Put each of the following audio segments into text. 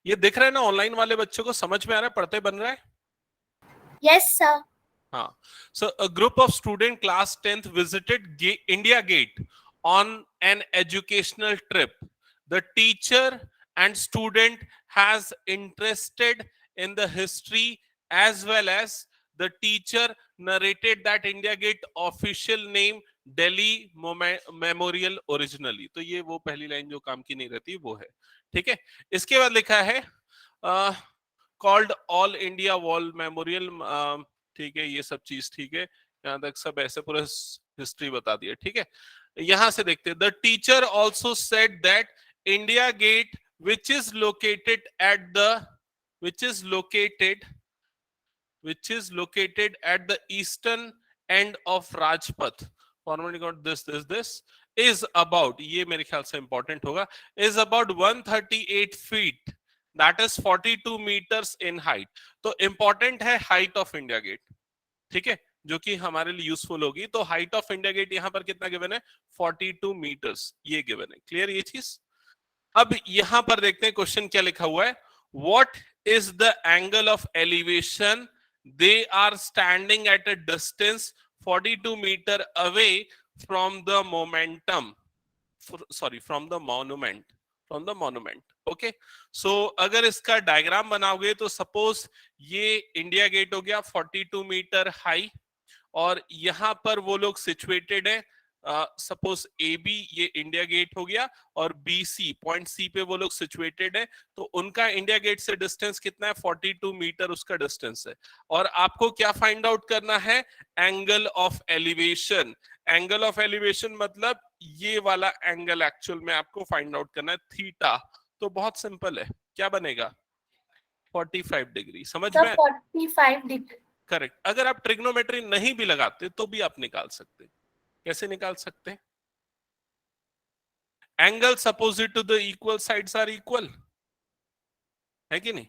ये दिख रहा है ना ऑनलाइन वाले बच्चों को, समझ में आ रहा है, पढ़ते बन रहा है? Yes, sir. हाँ. So a group of student class 10th visited India Gate on an educational trip. The teacher and student has interested in the history, as well as the teacher narrated that India Gate official name Delhi Memorial originally. तो ये वो पहली line जो काम की नहीं रहती वो है. ठीक है. इसके बाद लिखा है called All India War Memorial. ठीक है, ये सब चीज ठीक है, यहाँ तक सब ऐसे पूरा हिस्ट्री बता दिया. ठीक है, यहां से देखते हैं. The teacher also said that India Gate which is located at the which is located at the eastern end of Rajpath, formerly called this is about, ये मेरे ख्याल से इंपॉर्टेंट होगा, is about 138 feet, that is 42 meters in height. तो important है height of India gate. ठीक है, जो कि हमारे लिए यूजफुल होगी. तो हाइट ऑफ इंडिया गेट यहां पर कितना गिवन है? 42 मीटर्स, ये गिवन है. क्लियर ये चीज? अब यहां पर देखते हैं क्वेश्चन क्या लिखा हुआ है. What is the angle of elevation? They are standing at a distance 42 metre away from the momentum, sorry from the monument. Okay, so अगर इसका डायग्राम बनाओगे तो सपोज ये इंडिया गेट हो गया 42 मीटर हाई, और यहां पर वो लोग सिचुएटेड है. सपोज ए बी, ये इंडिया गेट हो गया, और बी सी, पॉइंट सी पे वो लोग सिचुएटेड है. तो उनका इंडिया गेट से डिस्टेंस कितना है? 42 मीटर उसका डिस्टेंस है. और आपको क्या फाइंड आउट करना है? Angle of elevation. Angle of elevation मतलब ये वाला एंगल एक्चुअल में आपको फाइंड आउट करना है, थीटा. तो बहुत सिंपल है, क्या बनेगा? 45 डिग्री. समझ में? 45 डिग्री. करेक्ट. अगर आप ट्रिग्नोमेट्री नहीं भी लगाते तो भी आप निकाल सकते. कैसे निकाल सकते हैं? Angles opposite to the equal sides are equal, है कि नहीं?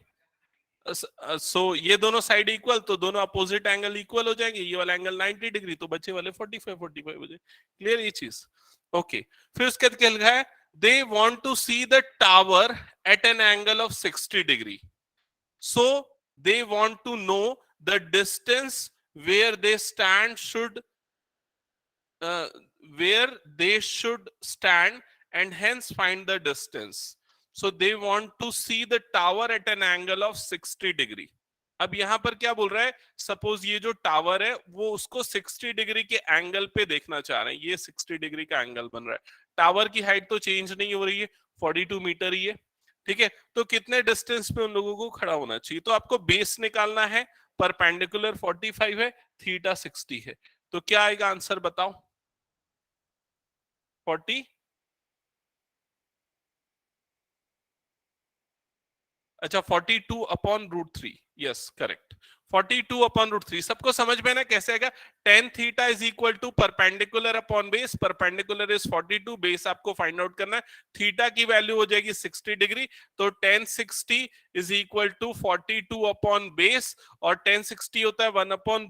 सो ये दोनों साइड इक्वल, तो दोनों अपोजिट एंगल इक्वल हो जाएंगे. ये वाला एंगल 90 डिग्री, तो बचे वाले 45 हो जाए. क्लियर ये चीज? ओके. फिर उसके बाद क्या लिखा है? They want to see the tower at an angle of 60 degree. So they want to know the distance where they stand should where they should stand, and hence find the distance. So they want to see the tower at an angle of 60 degree. अब यहां पर क्या बोल रहा है? Suppose ये जो tower है वो उसको 60 डिग्री के एंगल पे देखना चाह रहे हैं. ये 60 डिग्री का एंगल बन रहा है. टावर की हाइट तो चेंज नहीं हो रही है, 42 मीटर ही है. ठीक है, तो कितने डिस्टेंस पे उन लोगों को खड़ा होना चाहिए? तो आपको बेस निकालना है. परपेंडिकुलर 45 है, थीटा 60 है. तो क्या आएगा आंसर बताओ? 40. अच्छा, 42 upon root 3. Yes correct, 42 upon root 3. सबको समझ में ना कैसे आएगा? tan theta is equal to perpendicular upon base. Perpendicular is 42, base आपको फाइंड आउट करना है. थीटा की वैल्यू हो जाएगी 60 डिग्री, तो tan 60 is equal to 42 upon base, और tan 60 होता है 1 अपॉन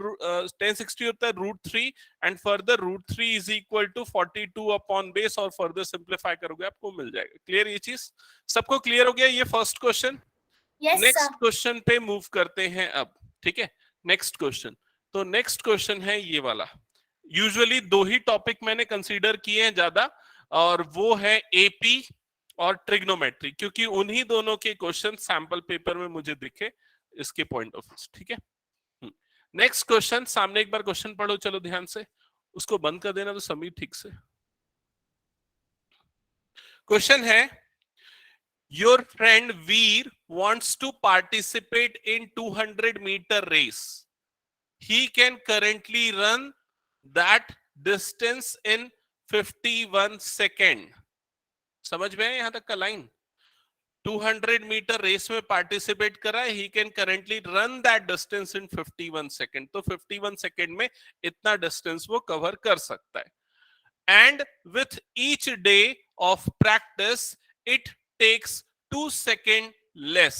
tan 60 होता है root 3, and further root 3 is equal to 42 upon base, और फर्दर सिंप्लीफाई करोगे आपको मिल जाएगा. क्लियर ये चीज? सबको क्लियर हो गया ये first question? Yes, next sir. Question पे मूव करते हैं अब. ठीक है, नेक्स्ट क्वेश्चन. तो नेक्स्ट क्वेश्चन है ये वाला. यूजुअली दो ही टॉपिक मैंने कंसीडर किए हैं ज्यादा, और वो है एपी और ट्रिग्नोमेट्री, क्योंकि उन्हीं दोनों के क्वेश्चन सैंपल पेपर में मुझे दिखे इसके पॉइंट ऑफ व्यू. ठीक है, नेक्स्ट क्वेश्चन. सामने एक बार क्वेश्चन पढ़ो, चलो ध्यान से. उसको बंद कर देना तो समीर ठीक से. क्वेश्चन है, your friend Veer wants to participate in 200-meter race. He can currently run that distance in 51 seconds. समझ में है यहां तक का लाइन? 200 मीटर रेस में पार्टिसिपेट कर रहा है. he can currently run that distance in 51 seconds. तो 51 सेकेंड में इतना डिस्टेंस वो कवर कर सकता है. And with each day of practice, it takes 2 second less.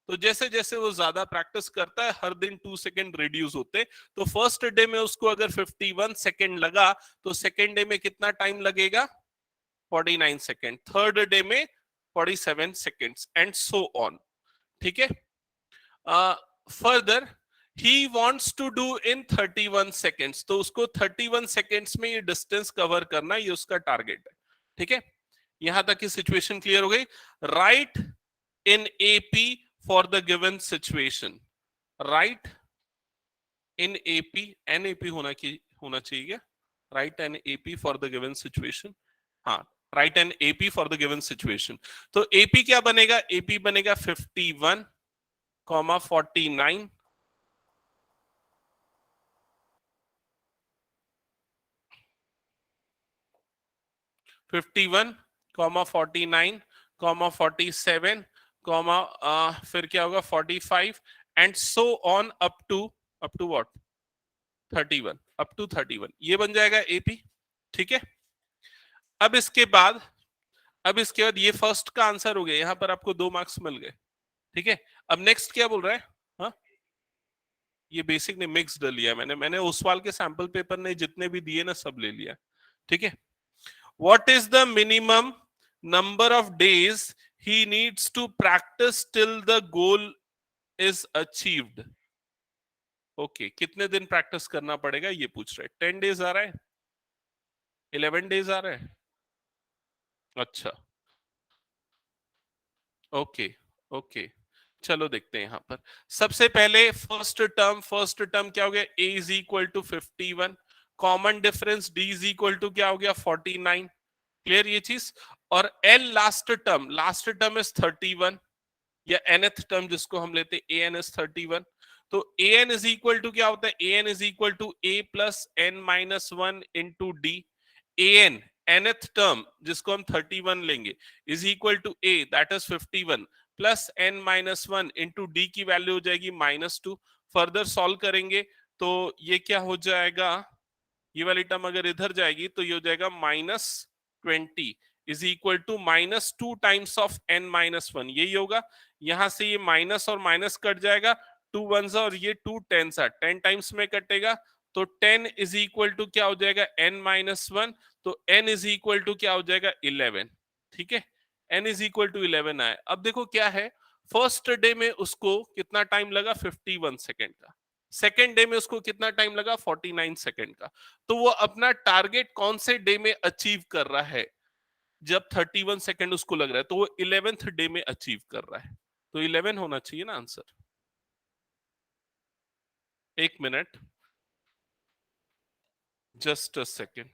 तो जैसे जैसे वो ज्यादा प्रैक्टिस करता है, हर दिन 2 सेकेंड रिड्यूस होते. तो फर्स्ट डे में उसको अगर 51 सेकेंड लगा, तो सेकेंड डे में कितना टाइम लगेगा? 49 सेकेंड. थर्ड डे में 47 सेकेंड्स, एंड सो ऑन. ठीक है। Further he wants to do in 31 seconds, तो उसको 31 सेकेंड्स में ये डिस्टेंस कवर करना, ये उसका टारगेट है। ठीक है, यहां तक की सिचुएशन क्लियर हो गई। Write in AP for the given situation, write in AP, an AP होना चाहिए क्या? Write an AP for the given situation, हाँ, write an AP for the given situation. तो एपी क्या बनेगा? एपी बनेगा 51, 49, 51, 49, 47, फिर क्या होगा 45 and so on up to what 31, up to 31, ये बन जाएगा एपी। ठीक है, अब इसके बाद ये फर्स्ट का आंसर हो गया, यहां पर आपको 2 मार्क्स मिल गए। ठीक है, अब नेक्स्ट क्या बोल रहा है? हाँ, ये बेसिक ने मिक्स्ड लिया, मैंने ओसवाल के सैंपल पेपर ने जितने भी दिए ना सब ले लिया। ठीक है, what is the minimum number of days he needs to practice till the goal is achieved? Okay कितने दिन प्रैक्टिस करना पड़ेगा ये पूछ रहे हैं। 10 डेज आ रहा है, 11 डेज आ रहा है, अच्छा ओके ओके, चलो देखते हैं यहां पर। सबसे पहले फर्स्ट टर्म क्या हो गया? a is equal to 51, common difference d is equal to क्या हो गया 49, क्लियर ये चीज। और l लास्ट टर्म इज 31, या nth टर्म जिसको हम लेते हैं an इज 31। तो an इज इक्वल टू क्या होता है? an is equal to a plus n minus 1 into d। an nth term जिसको हम 31 लेंगे is equal to a that is 51 plus n minus 1 into d की वैल्यू हो जाएगी -2। फर्दर सॉल्व करेंगे तो ये क्या हो जाएगा, ये वाली टर्म अगर इधर जाएगी तो ये हो जाएगा -20 is equal to -2 times of n minus 1, यही होगा। यहां से ये माइनस और माइनस कट जाएगा, 2 1 और ये 2 10 10 टाइम्स में कटेगा, तो 10 इज इक्वल टू क्या हो जाएगा n माइनस 1, तो n इज इक्वल टू क्या हो जाएगा 11। ठीक है, n इज इक्वल टू 11 आए। अब देखो क्या है, फर्स्ट डे में उसको कितना टाइम लगा 51 सेकेंड का, सेकेंड डे में उसको कितना टाइम लगा 49 सेकेंड का। तो वो अपना टारगेट कौन से डे में अचीव कर रहा है? जब 31 सेकेंड उसको लग रहा है तो वो 11th डे में अचीव कर रहा है, तो 11 होना चाहिए ना आंसर। एक minute, just a second.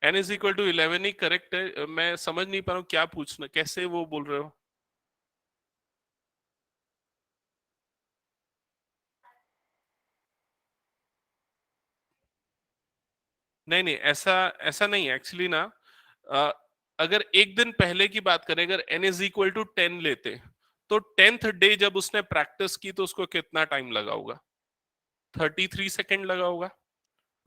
n is equal to 11 ही करेक्ट है, मैं समझ नहीं पा रहा हूँ क्या पूछना, कैसे वो बोल रहे हो? नहीं नहीं, ऐसा ऐसा नहीं है एक्चुअली ना। अ, अगर एक दिन पहले की बात करें, अगर n इज इक्वल टू 10 लेते तो 10th डे जब उसने प्रैक्टिस की तो उसको कितना टाइम लगा होगा? 33 सेकेंड लगा होगा,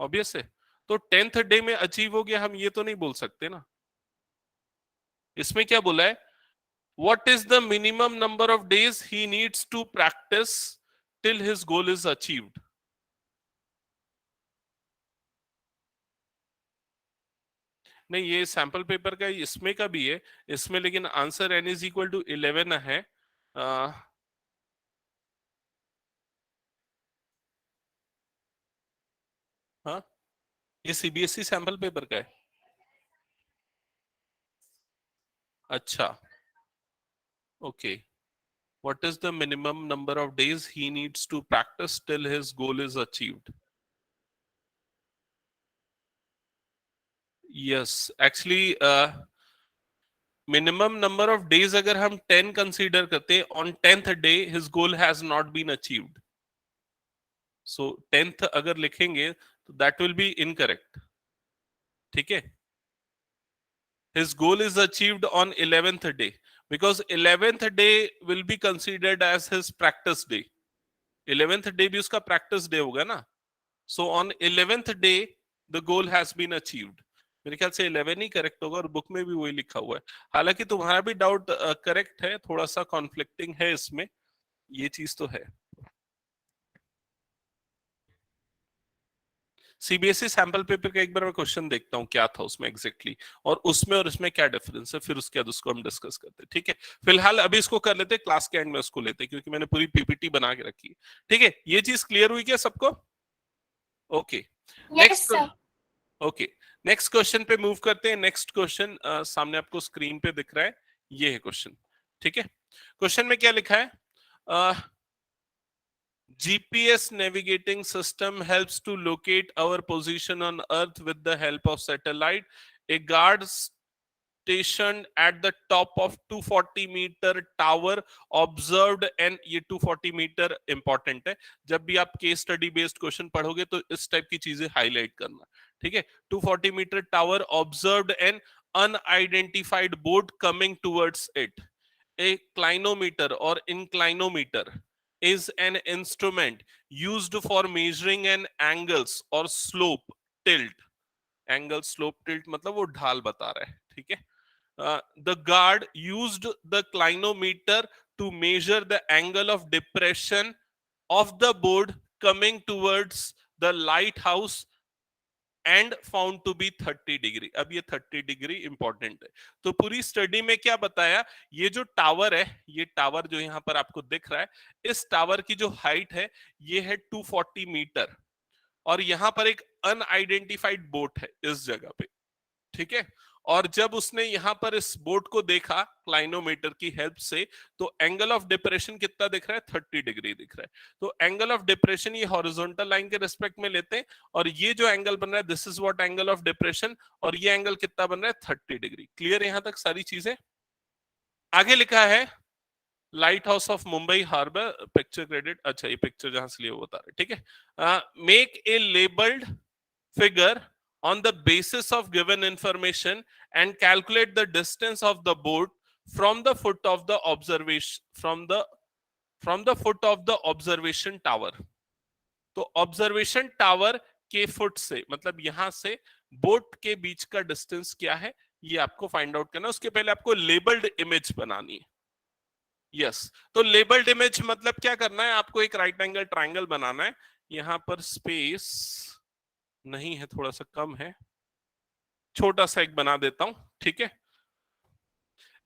ऑब्वियस है। तो 10th डे में अचीव हो गया, हम ये तो नहीं बोल सकते ना। इसमें क्या बोला है? What is the minimum number of days he needs to practice till his goal is achieved? नहीं, ये सैंपल पेपर का इसमें का भी है, इसमें लेकिन answer n is equal to 11 है। हाँ, ये सीबीएसई सैंपल पेपर का है। अच्छा okay, what is the minimum number of days he needs to practice till his goal is achieved? Yes actually minimum number of days अगर हम 10 consider करते, on 10th day his goal has not been achieved, so 10th अगर लिखेंगे तो that will be incorrect. ठीक है, his goal is achieved on 11th day because 11th day will be considered as his practice day, 11th day भी उसका practice day होगा ना, so on 11th day the goal has been achieved। मेरे ख्याल से 11 ही करेक्ट होगा और बुक में भी वही लिखा हुआ है। हालांकि तुम्हारा भी डाउट करेक्ट है, थोड़ा सा कॉन्फ्लिक्टिंग है इसमें, ये चीज तो है। सीबीएसई सैंपल पेपर का एक बार मैं क्वेश्चन देखता हूँ क्या था उसमें एग्जैक्टली और उसमें और इसमें क्या डिफरेंस है, फिर उसके बाद उसको हम डिस्कस करते हैं। ठीक है, फिलहाल अभी इसको कर लेते हैं, क्लास के एंड में उसको लेते हैं क्योंकि मैंने पूरी पीपीटी बना के रखी है। ठीक है, ये चीज क्लियर हुई क्या सबको? Okay, Yes, next sir. Okay, next question पे मूव करते हैं। नेक्स्ट क्वेश्चन सामने आपको स्क्रीन पे दिख रहा है, ये है क्वेश्चन। ठीक है, क्वेश्चन में क्या लिखा है? GPS navigating system helps to locate our position on Earth with the help of satellite. A guard stationed at the top of 240-meter tower observed and ये 240 मीटर इंपॉर्टेंट है, जब भी आप केस स्टडी बेस्ड क्वेश्चन पढ़ोगे तो इस type की चीजें हाईलाइट करना। ठीक है, 240 metre tower observed an unidentified boat coming towards it. A clinometer or inclinometer is an instrument used for measuring an angles or slope tilt. Angle slope tilt मतलब वो ढाल बता रहा है। ठीक है, the guard used the clinometer to measure the angle of depression of the board coming towards the lighthouse and found to be 30 degree. अब ये 30 डिग्री इंपॉर्टेंट है। तो पूरी स्टडी में क्या बताया, ये जो टावर है, ये टावर जो यहाँ पर आपको दिख रहा है, इस टावर की जो हाइट है ये है 240 मीटर और यहाँ पर एक अनआइडेंटिफाइड बोट है इस जगह पे। ठीक है, और जब उसने यहां पर इस बोट को देखा क्लाइनोमीटर की हेल्प से, तो एंगल ऑफ डिप्रेशन कितना दिख रहा है? 30 डिग्री दिख रहा है। तो एंगल ऑफ डिप्रेशन ये हॉरिजॉन्टल लाइन के रिस्पेक्ट में लेते हैं और ये जो एंगल बन रहा है this is what angle of depression, और ये एंगल कितना बन रहा है? 30 डिग्री। क्लियर यहां तक सारी चीजें? आगे लिखा है lighthouse of Mumbai harbour picture credit. अच्छा, ये पिक्चर जहां से लिए वो बता रहे। ठीक है, make a labelled figure on the basis of given information and calculate the distance of the boat from the foot of the observation tower. तो ऑब्जर्वेशन टावर के फुट से मतलब यहां से बोट के बीच का डिस्टेंस क्या है ये आपको फाइंड आउट करना है। उसके पहले आपको लेबल्ड इमेज बनानी है। यस, तो लेबल्ड इमेज मतलब क्या करना है, आपको एक राइट एंगल ट्राइंगल बनाना है। यहां पर स्पेस नहीं है, थोड़ा सा कम है, छोटा सा एक बना देता हूं। ठीक है,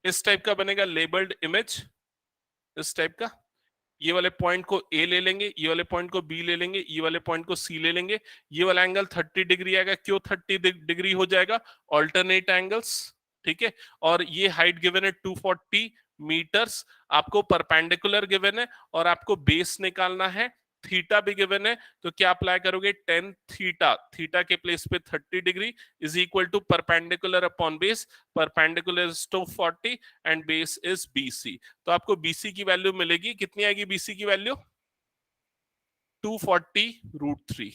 इस टाइप का बनेगा लेबल्ड इमेज, इस टाइप का। ये वाले पॉइंट को ए ले लेंगे, ये वाले पॉइंट को बी ले लेंगे, ये वाले पॉइंट को सी ले लेंगे। ये वाला एंगल 30 डिग्री आएगा। क्यों 30 डिग्री हो जाएगा? Alternate angles. ठीक है, और ये हाइट गिवन है 240 मीटर्स, आपको परपेंडिकुलर गिवन है और आपको बेस निकालना है। थीटा भी गिवन है, तो क्या अप्लाई करोगे? टेन थीटा, थीटा के प्लेस पे 30 degree is equal to perpendicular upon base, perpendicular is 240 and base is BC. तो आपको बीसी की वैल्यू मिलेगी, कितनी आएगी बीसी की वैल्यू? 240√3।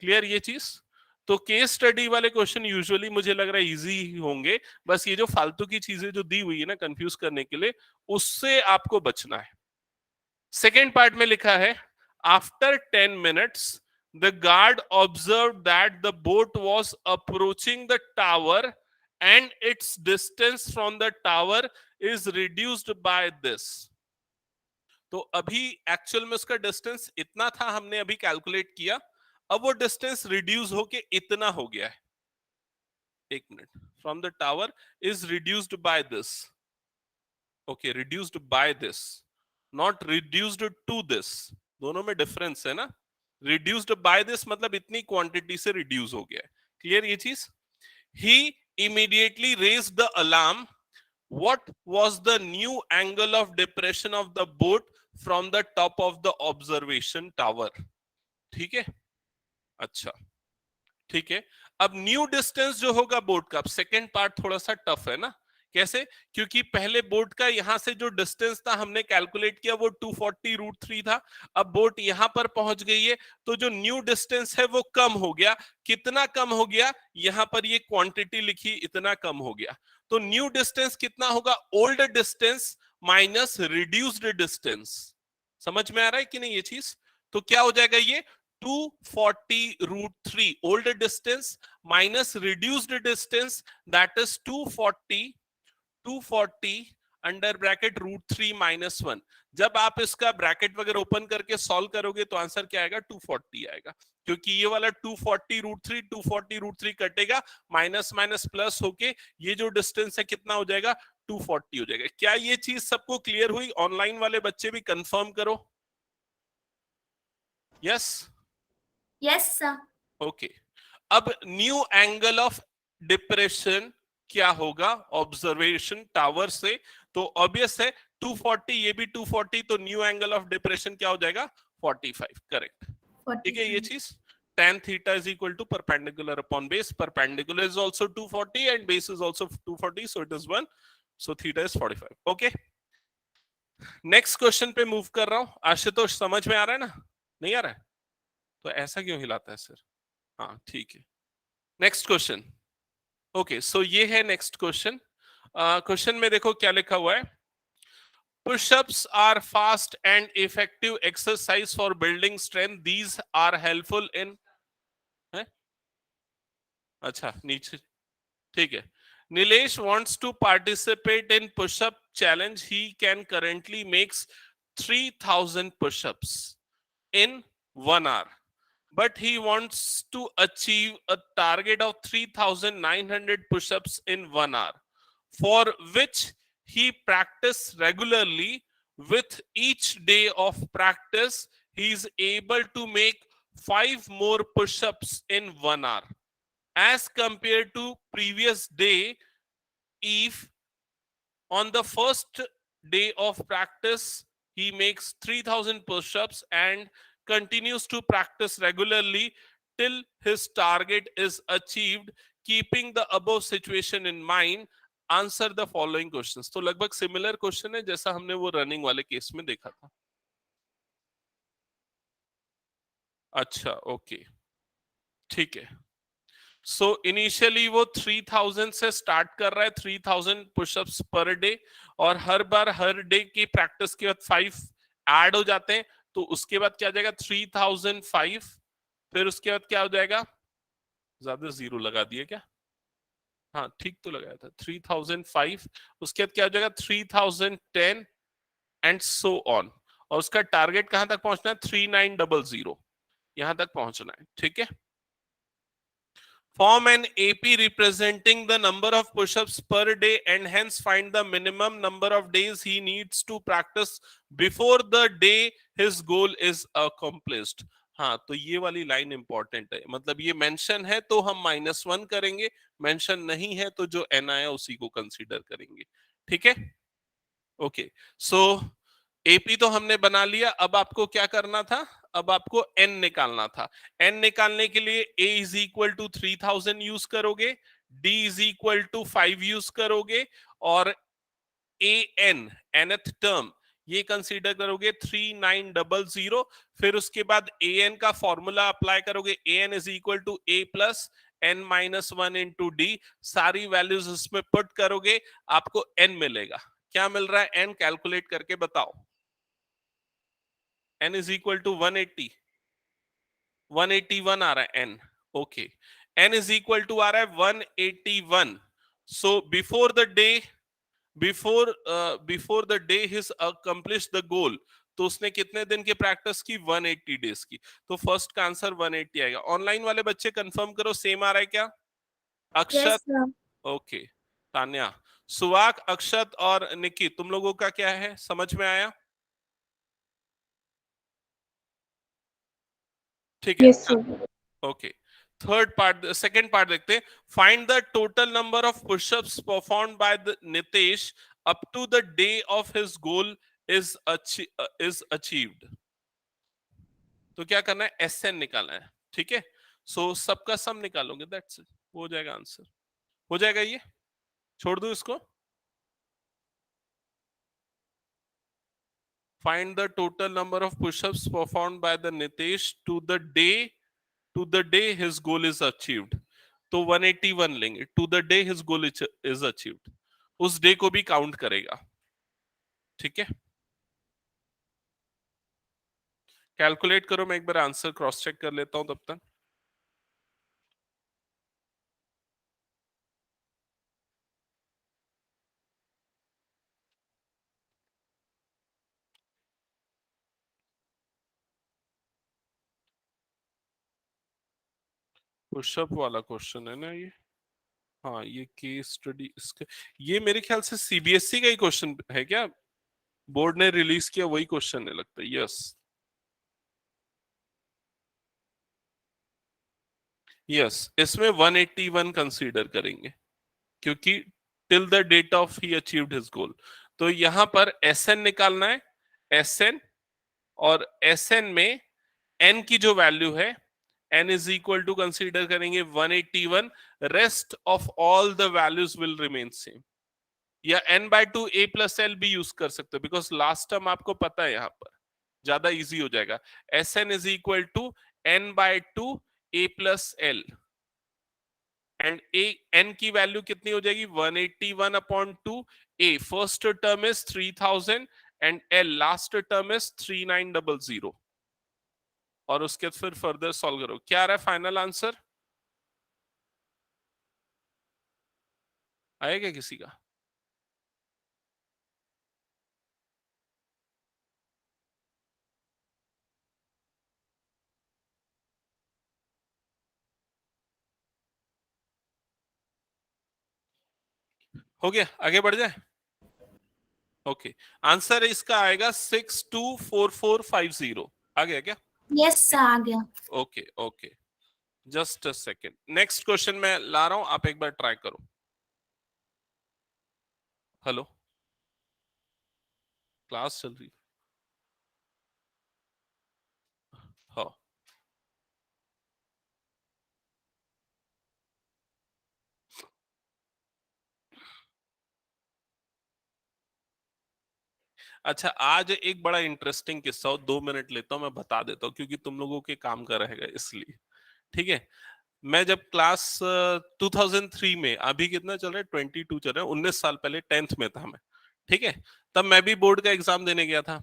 क्लियर ये चीज? तो केस स्टडी वाले क्वेश्चन यूजुअली मुझे लग रहा है इजी ही होंगे, बस ये जो फालतू की चीजें जो दी हुई है ना कंफ्यूज करने के लिए, उससे आपको बचना है। सेकेंड पार्ट में लिखा है after 10 minutes the guard observed that the boat was approaching the tower and its distance from the tower is reduced by this. तो अभी एक्चुअल में उसका डिस्टेंस इतना था, हमने अभी कैलकुलेट किया, अब वो डिस्टेंस रिड्यूस होके इतना हो गया है। एक minute, from the tower is reduced by this. Okay, reduced by this, not reduced to this, दोनों में डिफरेंस है ना। रिड्यूस्ड बाय दिस मतलब इतनी क्वांटिटी से रिड्यूस हो गया है। क्लियर ये चीज? He immediately raised the alarm. What was the new angle of depression of the boat from the top of the observation tower? ठीक है, अच्छा ठीक है। अब न्यू डिस्टेंस जो होगा बोट का, अब सेकेंड पार्ट थोड़ा सा टफ है ना। कैसे? क्योंकि पहले बोट का यहां से जो डिस्टेंस था हमने कैलकुलेट किया वो 240√3 था। अब बोट यहां पर पहुंच गई है, तो जो न्यू डिस्टेंस है वो कम हो गया। कितना कम हो गया? यहां पर ये क्वांटिटी लिखी, इतना कम हो गया। तो न्यू डिस्टेंस कितना होगा? Old distance minus reduced distance. समझ में आ रहा है कि नहीं ये चीज? तो क्या हो जाएगा ये 240√3 old distance minus reduced distance, that is 240 under bracket √3 - 1। जब आप इसका ब्रैकेट वगैरह ओपन करके सॉल्व करोगे तो आंसर क्या आएगा, 240 आएगा, क्योंकि ये वाला 240 √3 240 √3 कटेगा, माइनस माइनस प्लस होके ये जो डिस्टेंस है कितना हो जाएगा, 240 हो जाएगा। क्या ये चीज सबको क्लियर हुई? ऑनलाइन वाले बच्चे भी कंफर्म करो। Yes, Yes, sir. ओके। अब न्यू एंगल ऑफ डिप्रेशन क्या होगा ऑब्जर्वेशन टावर से? तो ऑब्वियस है 240, ये भी 240, तो न्यू एंगल ऑफ डिप्रेशन क्या हो जाएगा, 45। करेक्ट, ठीक है। ये 45. चीज tan theta is equal to perpendicular upon base. Perpendicular is also 240 and base is also 240, so it is 1, so theta is 45. Okay, next question पे मूव कर रहा हूं। आशुतोष समझ में आ रहा है ना? नहीं आ रहा है तो ऐसा क्यों हिलाता है सर? हाँ ठीक है, नेक्स्ट क्वेश्चन। ओके, सो ये है नेक्स्ट क्वेश्चन। क्वेश्चन में देखो क्या लिखा हुआ है। Push-ups are fast and effective exercise for building strength. These are helpful in, है? अच्छा नीचे, ठीक है। Nilesh wants to participate in push-up challenge. He can currently makes 3000 push-ups in 1 hour, but he wants to achieve a target of 3900 push-ups in 1 hour, for which he practice regularly. With each day of practice, he is able to make 5 more push-ups in 1 hour as compared to previous day. If on the first day of practice he makes 3000 push-ups and continues to practice regularly till his target is achieved, keeping the above situation in mind, answer the following questions. तो लगभग similar question है जैसा हमने वो running वाले case में देखा था। अच्छा ओके, ठीक है। सो इनिशियली वो 3000 से स्टार्ट कर रहा है, 3000 पुशअप्स पर डे, और हर बार हर डे की प्रैक्टिस के बाद 5 ऐड हो जाते हैं, तो उसके बाद क्या हो जाएगा 3005। फिर उसके बाद क्या हो जाएगा, ज्यादा जीरो लगा दिए क्या? हाँ ठीक तो लगाया था, 3005। उसके बाद क्या हो जाएगा 3010 एंड सो ऑन, और उसका टारगेट कहां तक पहुंचना है, 3900, यहां तक पहुंचना है, ठीक है। Form an AP representing the number of push-ups per day and hence find the minimum number of days he needs to practice before the day his goal is accomplished. हाँ तो ये वाली लाइन इंपॉर्टेंट है, मतलब ये mention है तो हम -1 करेंगे, मेंशन नहीं है तो जो एन आया उसी को कंसीडर करेंगे, ठीक है। ओके, सो एपी तो हमने बना लिया। अब आपको क्या करना था, अब आपको एन निकालना था। एन निकालने के लिए A is equal to 3000 use करोगे, D is equal to 5 use करोगे, और ए एन एनथ टर्म ये कंसीडर करोगे 3900। फिर उसके बाद ए एन का फॉर्मूला अप्लाई करोगे, A N is equal to A plus N -1 into D. सारी वैल्यूज उसमें पुट करोगे, आपको एन मिलेगा। क्या मिल रहा है एन, कैलकुलेट करके बताओ। n इज इक्वल टू 180, 181 आ रहा है n। Okay, n is equal to आ रहा है 181। So before the day, before the day his accomplish the goal, तो उसने कितने दिन की प्रैक्टिस की, 180 डेज की। तो फर्स्ट का आंसर 180 आएगा। ऑनलाइन वाले बच्चे कंफर्म करो सेम आ रहा है क्या? Yes, अक्षत, sir. ओके, तान्या, सुवाक, अक्षत और निकी, तुम लोगों का क्या है, समझ में आया? ठीक है, Yes, sir. Okay. Third part, second part देखते हैं। Find the total number of pushups performed by the Nitesh up to the day of his goal is achieved. तो क्या करना है, एस एन निकालना है, ठीक है। सो सबका सम निकालोगे, दैट्स इट, हो जाएगा आंसर, हो जाएगा ये। छोड़ दो इसको। Find the total number of pushups performed by the Nitesh to the day his goal is achieved. तो 181 लेंगे, to the day his goal is achieved, उस डे को भी काउंट करेगा, ठीक है। कैलकुलेट करो, मैं एक बार आंसर क्रॉस चेक कर लेता हूं तब तक। पुशअप वाला क्वेश्चन है ना ये? हाँ, ये केस स्टडी इसका, ये मेरे ख्याल से सीबीएसई का ही क्वेश्चन है क्या? बोर्ड ने रिलीज किया वही क्वेश्चन है लगता है। यस यस, इसमें 181 कंसीडर करेंगे क्योंकि till the date of he achieved his goal. तो यहां पर एसएन निकालना है, एसएन, और एसएन में एन की जो वैल्यू है, N is equal to consider करेंगे 181, rest of all the values will remain same. या N by two A plus L भी यूज कर सकते हो बिकॉज लास्ट टर्म आपको पता है, यहां पर ज्यादा इजी हो जाएगा। S N is equal to N by two A plus L, and A N की वैल्यू कितनी हो जाएगी 181 upon two. A first term is 3000 and L last term is 3900, और उसके फिर फर्दर सॉल्व करो। क्या आ रहा है फाइनल आंसर? आएगा किसी का? हो गया, आगे बढ़ जाए। ओके, आंसर इसका आएगा 624450। आ गया क्या? यस सर, आ गया। Okay okay, just a second, next question मैं ला रहा हूं, आप एक बार ट्राई करो। हेलो, क्लास चल रही? हाँ, अच्छा, आज एक बड़ा इंटरेस्टिंग किस्सा हो, 2 मिनट लेता हूं, मैं बता देता हूँ क्योंकि तुम लोगों के काम का रहेगा इसलिए। ठीक है, मैं जब क्लास 2003 में, अभी कितना चल रहा है 22 चल रहा है, 19 साल पहले 10th में था मैं। ठीक है, तब मैं भी बोर्ड का एग्जाम देने गया था।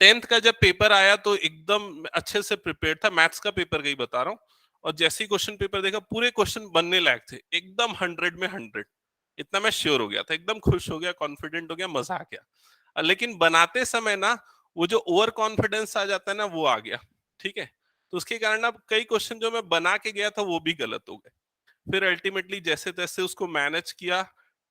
10th का जब पेपर आया तो एकदम अच्छे से प्रिपेयर था, मैथ्स का पेपर का ही बता रहा हूँ। और जैसे ही क्वेश्चन पेपर देखा, पूरे क्वेश्चन बनने लायक थे, एकदम 100 में 100। इतना मैं श्योर हो गया था, एकदम खुश हो गया, कॉन्फिडेंट हो गया, मजा आ गया। लेकिन बनाते समय ना, वो जो ओवर कॉन्फिडेंस आ जाता है ना, वो आ गया। ठीक है, तो उसके कारण अब कई क्वेश्चन जो मैं बना के गया था वो भी गलत हो गए। फिर अल्टीमेटली जैसे तैसे उसको मैनेज किया।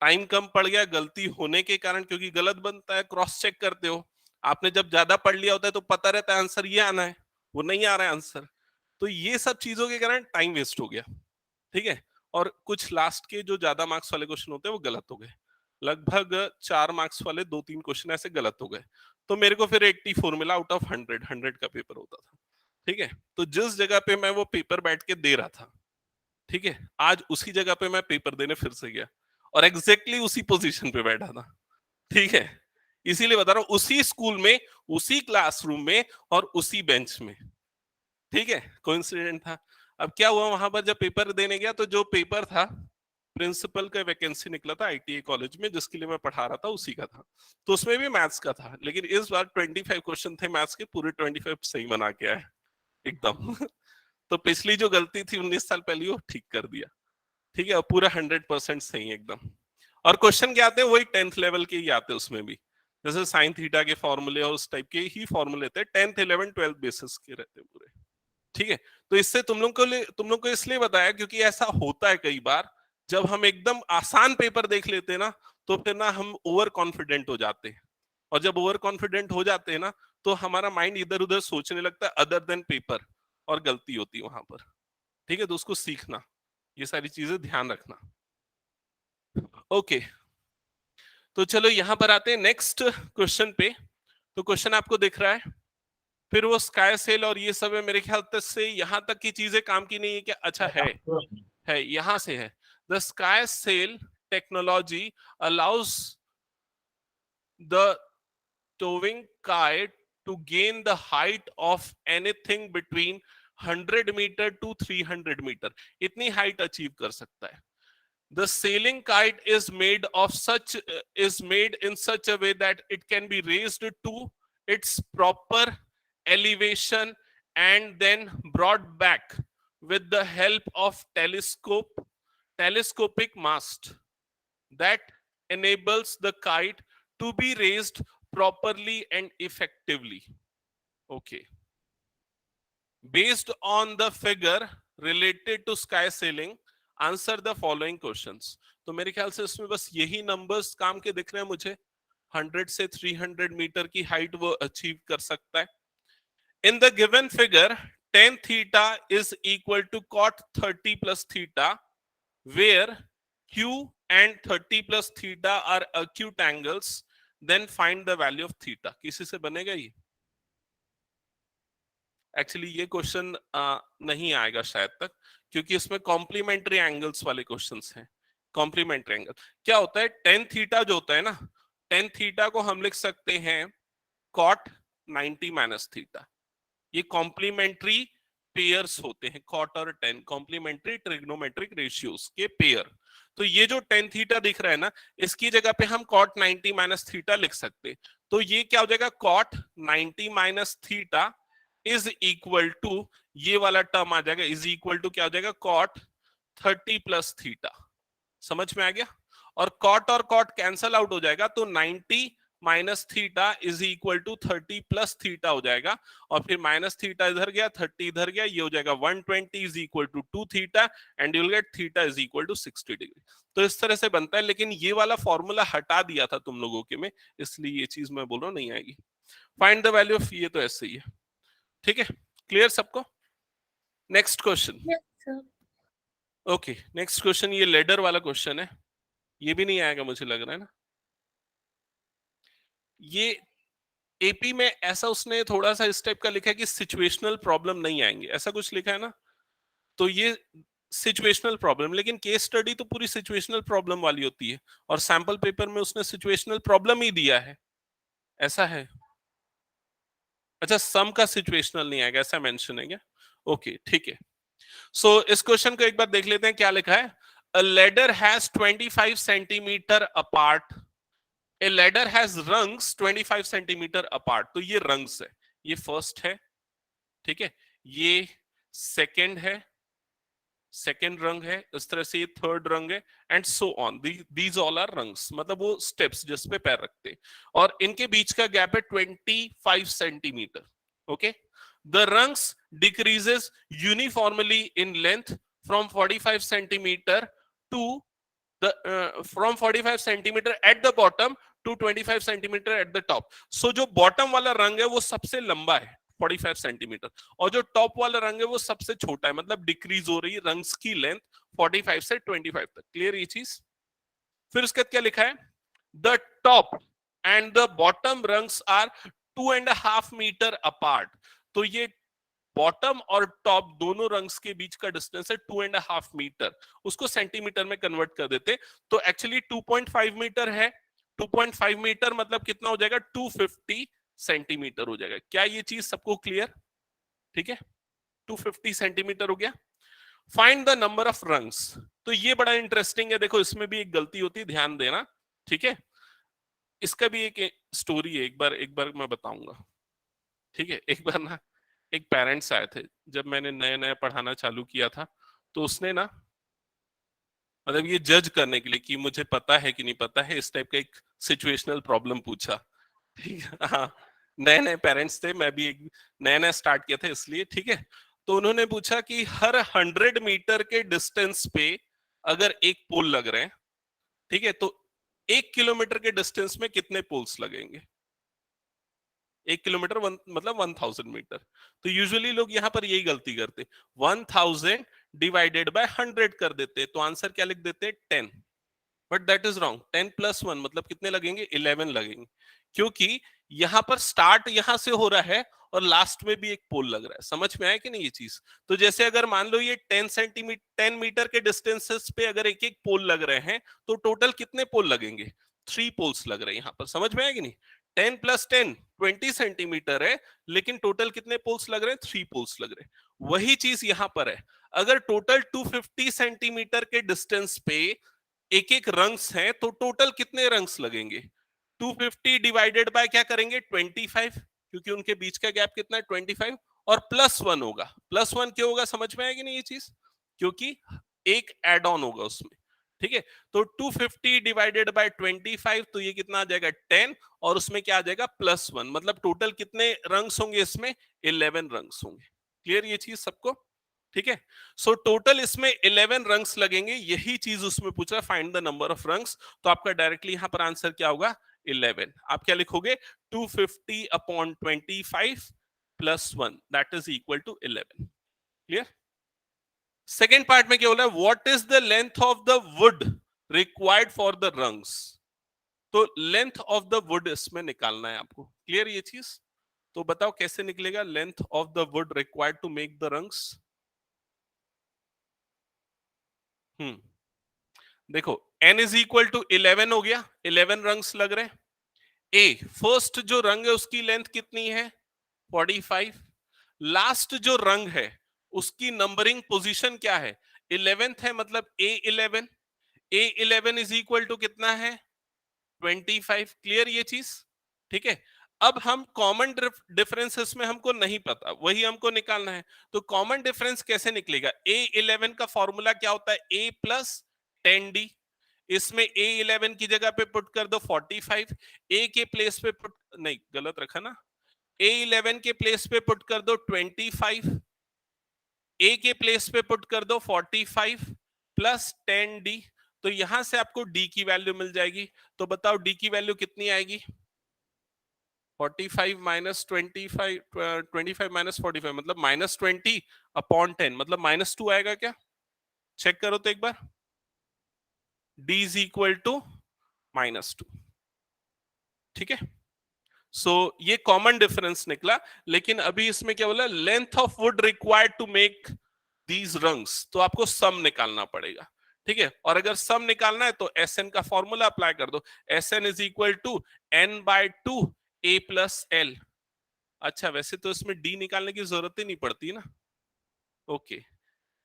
टाइम कम पड़ गया गलती होने के कारण, क्योंकि गलत बनता है, क्रॉस चेक करते हो। आपने जब ज्यादा पढ़ लिया होता है तो पता रहता है आंसर ये आना है, वो नहीं आ रहा है आंसर। तो ये सब चीजों के कारण टाइम वेस्ट हो गया। ठीक है, और कुछ लास्ट के जो ज्यादा मार्क्स वाले क्वेश्चन होते हैं वो गलत हो गए। लगभग 4 मार्क्स वाले 2-3 क्वेश्चन ऐसे गलत हो गए। तो मेरे को फिर 84 मिला आउट ऑफ 100, 100 का पेपर होता था। ठीक है, तो जिस जगह पे मैं वो पेपर बैठ के दे रहा था, ठीक है, आज उसी जगह पे मैं पेपर देने फिर से गया, और एग्जैक्टली उसी पोजीशन पे बैठा था। ठीक है, इसीलिए बता रहा हूं, उसी स्कूल में, उसी क्लासरूम में, और उसी बेंच में। ठीक है, कोइंसिडेंट था। अब क्या हुआ, वहां पर जब पेपर देने गया तो जो पेपर था, प्रिंसिपल का वैकेंसी निकला था आईटीआई कॉलेज में जिसके लिए मैं पढ़ा रहा था, उसी का था। तो उसमें भी मैथ्स का था, लेकिन इस बार 25 क्वेश्चन थे मैथ्स के, पूरे 25 सही बना के आए एकदम। तो पिछली जो गलती थी 19 साल पहले, वो ठीक कर दिया। ठीक है, और पूरा 100% सही एकदम। और क्वेश्चन क्या आते हैं, वही 10th लेवल के ही आते हैं उसमें भी। जैसे साइन थीटा के फॉर्मूले और उस टाइप के ही फॉर्मूले थे, 10th 11th 12th बेसिस के रहते हैं पूरे। ठीक है, तो इससे तुम लोग को इसलिए बताया क्योंकि ऐसा होता है कई बार, जब हम एकदम आसान पेपर देख लेते हैं ना, तो फिर ना हम ओवर कॉन्फिडेंट हो जाते हैं। और जब ओवर कॉन्फिडेंट हो जाते हैं ना, तो हमारा माइंड इधर उधर सोचने लगता है अदर देन पेपर, और गलती होती है वहां पर। ठीक है, तो उसको सीखना, ये सारी चीजें ध्यान रखना। ओके, तो चलो यहां पर आते हैं नेक्स्ट क्वेश्चन पे। तो क्वेश्चन आपको दिख रहा है, फिर वो स्काई सेल और ये सब है, मेरे ख्याल तक से यहां तक की चीजें काम की नहीं है क्या? अच्छा है, यहां से है। The sky sail technology allows the towing kite to gain the height of anything between 100 metre to 300 metre, इतनी हाइट अचीव कर सकता है। The sailing kite is made in such a way that it can be raised to its proper elevation and then brought back with the help of telescopic mast that enables the kite to be raised properly and effectively. Okay. Based on the figure related to sky ceiling, answer the following questions. तो मेरे ख्याल से इसमें बस यही numbers काम के दिख रहे हैं मुझे. 100 से 300 मीटर की हाइट वो अचीव कर सकता है. In the given figure, tan theta is equal to cot 30 plus theta, where q and 30 plus theta are acute angles. Then find the value of theta. किसी से बनेगा ये? एक्चुअली ये क्वेश्चन नहीं आएगा शायद तक, क्योंकि इसमें कॉम्प्लीमेंट्री एंगल्स वाले क्वेश्चंस हैं. कॉम्प्लीमेंट्री एंगल क्या होता है? टेन थीटा जो होता है ना, टेन थीटा को हम लिख सकते हैं कॉट 90 माइनस थीटा. ये कॉम्प्लीमेंट्री पेयर्स होते हैं. कॉट और टेन कॉम्प्लीमेंट्री ट्रिग्नोमेट्रिक रेशियोज के पेयर. तो ये जो टेन थीटा दिख रहा है ना, इसकी जगह पे हम कॉट 90 माइनस थीटा लिख सकते. तो ये क्या हो जाएगा? Cot 90 minus theta is equal to, ये वाला टर्म आ जाएगा, इज इक्वल टू क्या हो जाएगा? Cot 30 plus theta. समझ में आ गया? और कॉट कैंसल आउट हो जाएगा, तो 90 minus theta is equal to 30 plus theta हो जाएगा. और फिर माइनस थीटा इधर गया, 30 इधर गया, ये हो जाएगा 120 is equal to 2 theta, and you will get theta is equal to 60 degree. तो इस तरह से बनता है. लेकिन ये वाला फॉर्मूला हटा दिया था तुम लोगों के में, इसलिए ये चीज मैं बोल रहा हूं नहीं आएगी. फाइंड द वैल्यू ऑफ, ये तो ऐसे ही है. ठीक है, क्लियर सबको? Next question. Yes, sir. Okay, next question ये लेडर वाला क्वेश्चन है. ये भी नहीं आएगा मुझे लग रहा है ना. ये एपी में ऐसा उसने थोड़ा सा इस टाइप का लिखा है कि सिचुएशनल प्रॉब्लम नहीं आएंगे, ऐसा कुछ लिखा है ना. तो ये सिचुएशनल प्रॉब्लम, लेकिन केस स्टडी तो पूरी सिचुएशनल प्रॉब्लम वाली होती है, और सैंपल पेपर में उसने सिचुएशनल प्रॉब्लम ही दिया है. ऐसा है? अच्छा, सम का सिचुएशनल नहीं आएगा ऐसा मेंशन है क्या? ओके, ठीक है. सो इस क्वेश्चन को एक बार देख लेते हैं क्या लिखा है. अ ladder has 25 centimetre apart. A ladder has rungs 25 centimetre apart. तो ये रंग्स है. ये फर्स्ट है, ठीक है, ये सेकंड है, सेकंड रंग है, इस तरह से ये थर्ड रंग है, and so on. These all are rungs, मतलब वो स्टेप्स जिस पे पैर रखते. और इनके बीच का गैप है 25 centimetre. Okay. The rungs decreases uniformly in length from 45 centimetre to from 45 centimetre at the bottom to 25 centimetre at the top. So जो बॉटम वाला रंग है वो सबसे लंबा है 45 सेंटीमीटर, और जो टॉप वाला रंग है वो सबसे छोटा है. मतलब डिक्रीज हो रही है रंग्स की लेंथ 45 से 25 तक. क्लियर ये चीज? फिर उसके बाद क्या लिखा है? The top and the bottom rungs are 2.5 metre apart. तो ये बॉटम और टॉप दोनों रंग्स के बीच का डिस्टेंस है 2.5 मीटर. उसको सेंटीमीटर में कन्वर्ट कर देते तो एक्चुअली 2.5 मीटर है. 2.5 मीटर मतलब कितना हो जाएगा? 250 सेंटीमीटर हो जाएगा. क्या ये चीज सबको क्लियर? ठीक है, 250 सेंटीमीटर हो गया. Find the number of rungs. तो ये बड़ा इंटरेस्टिंग है. देखो इसमें भी एक गलती होती है, ध्यान देना. ठीक है, इसका भी एक स्टोरी है, एक बार मैं बताऊंगा. ठीक है, एक बार ना एक पेरेंट्स आए थे जब मैंने नया नया पढ़ाना चालू किया था. तो उसने ना, मतलब ये जज करने के लिए कि मुझे पता है कि नहीं पता है, इस टाइप का एक सिचुएशनल प्रॉब्लम पूछा. ठीक है, हाँ, नए नए पेरेंट्स थे, मैं भी एक नया नया स्टार्ट किया था इसलिए. ठीक है, तो उन्होंने पूछा कि हर 100 मीटर के डिस्टेंस पे अगर एक पोल लग रहे हैं, ठीक है, तो 1 किलोमीटर के डिस्टेंस में कितने पोल्स लगेंगे? 1 किलोमीटर मतलब 1000 मीटर. तो यूजुअली लोग यहाँ पर यही गलती करते, 1000 डिवाइडेड बाय 100 कर देते. तो आंसर क्या लिख देते? 10. But that is wrong. 10 plus 1 मतलब कितने लगेंगे? 11 लगेंगे, क्योंकि यहाँ पर स्टार्ट यहाँ से हो रहा है और लास्ट में भी एक पोल लग रहा है. समझ में आया कि नहीं ये चीज? तो जैसे अगर मान लो ये 10 मीटर के डिस्टेंसेस पे अगर एक एक पोल लग रहे हैं, तो टोटल कितने पोल लगेंगे? 3 पोल्स लग रहे हैं यहाँ पर. समझ में आया कि नहीं? 10 प्लस 10 20 सेंटीमीटर है, लेकिन टोटल कितने पोल्स लग रहे हैं? 3 पोल्स लग रहे हैं. वही चीज यहाँ पर है. अगर टोटल 250 सेंटीमीटर के डिस्टेंस पे एक एक रंग्स हैं, तो टोटल कितने रंग्स लगेंगे? 250 डिवाइडेड बाय क्या करेंगे? 25, क्योंकि उनके बीच का गैप कितना है? 25, और प्लस 1 होगा. प्लस 1 क्यों होगा? समझ में आएगी नहीं ये चीज? क्योंकि एक एड ऑन होगा उसमें. ठीक है, तो 250 डिवाइडेड बाय 25, तो ये कितना आ जाएगा? 10, और उसमें क्या आ जाएगा? प्लस 1. मतलब टोटल कितने रंग्स होंगे इसमें? 11 रंग्स होंगे. क्लियर ये चीज सबको? ठीक है। सो टोटल इसमें 11 रंग्स लगेंगे, यही चीज उसमें पूछा, find the number of rungs. तो आपका डायरेक्टली यहां पर आंसर क्या होगा, 11। आप क्या लिखोगे, 250 upon 25 plus 1 that is equal to 11। Clear. Second part में क्या बोला है, what is the length of the wood required for the rungs. तो लेंथ ऑफ द वुड इसमें निकालना है आपको। क्लियर ये चीज। तो बताओ कैसे निकलेगा length of the wood required to make the rungs. देखो n इज इक्वल टू 11 हो गया, 11 रंग्स लग रहे हैं। ए फर्स्ट जो रंग है उसकी लेंथ कितनी है, 45। लास्ट जो रंग है उसकी नंबरिंग पोजीशन क्या है, 11th है, मतलब A11। A11 is equal to कितना है, 25। क्लियर ये चीज। ठीक है। अब हम कॉमन डिफरेंसेस में हमको नहीं पता, वही हमको निकालना है। तो कॉमन डिफरेंस कैसे निकलेगा, A11 का फॉर्मूला क्या होता है, A प्लस 10D। इसमें A11 की जगह पे पुट कर दो 45, A के प्लेस पे पुट, नहीं गलत रखा ना, A11 के प्लेस पे पुट कर दो 25, A के प्लेस पे पुट कर दो 45 प्लस 10D। तो यहां से आपको D की वैल्यू मिल जाएगी। तो बताओ D की वैल्यू कितनी आएगी, 45 माइनस 25, 25 माइनस 45 मतलब माइनस 20 अपॉन 10, मतलब -2 आएगा क्या, चेक करो तो एक बार। D is equal to -2। ठीक है। सो ये कॉमन डिफरेंस निकला। लेकिन अभी इसमें क्या बोला, length of wood required to make these rungs, तो आपको सम निकालना पड़ेगा। ठीक है। और अगर सम निकालना है तो Sn का फॉर्मूला अप्लाई कर दो, Sn is equal to n/2 A plus L। अच्छा वैसे तो इसमें D निकालने की जरूरत ही नहीं पड़ती ना। ओके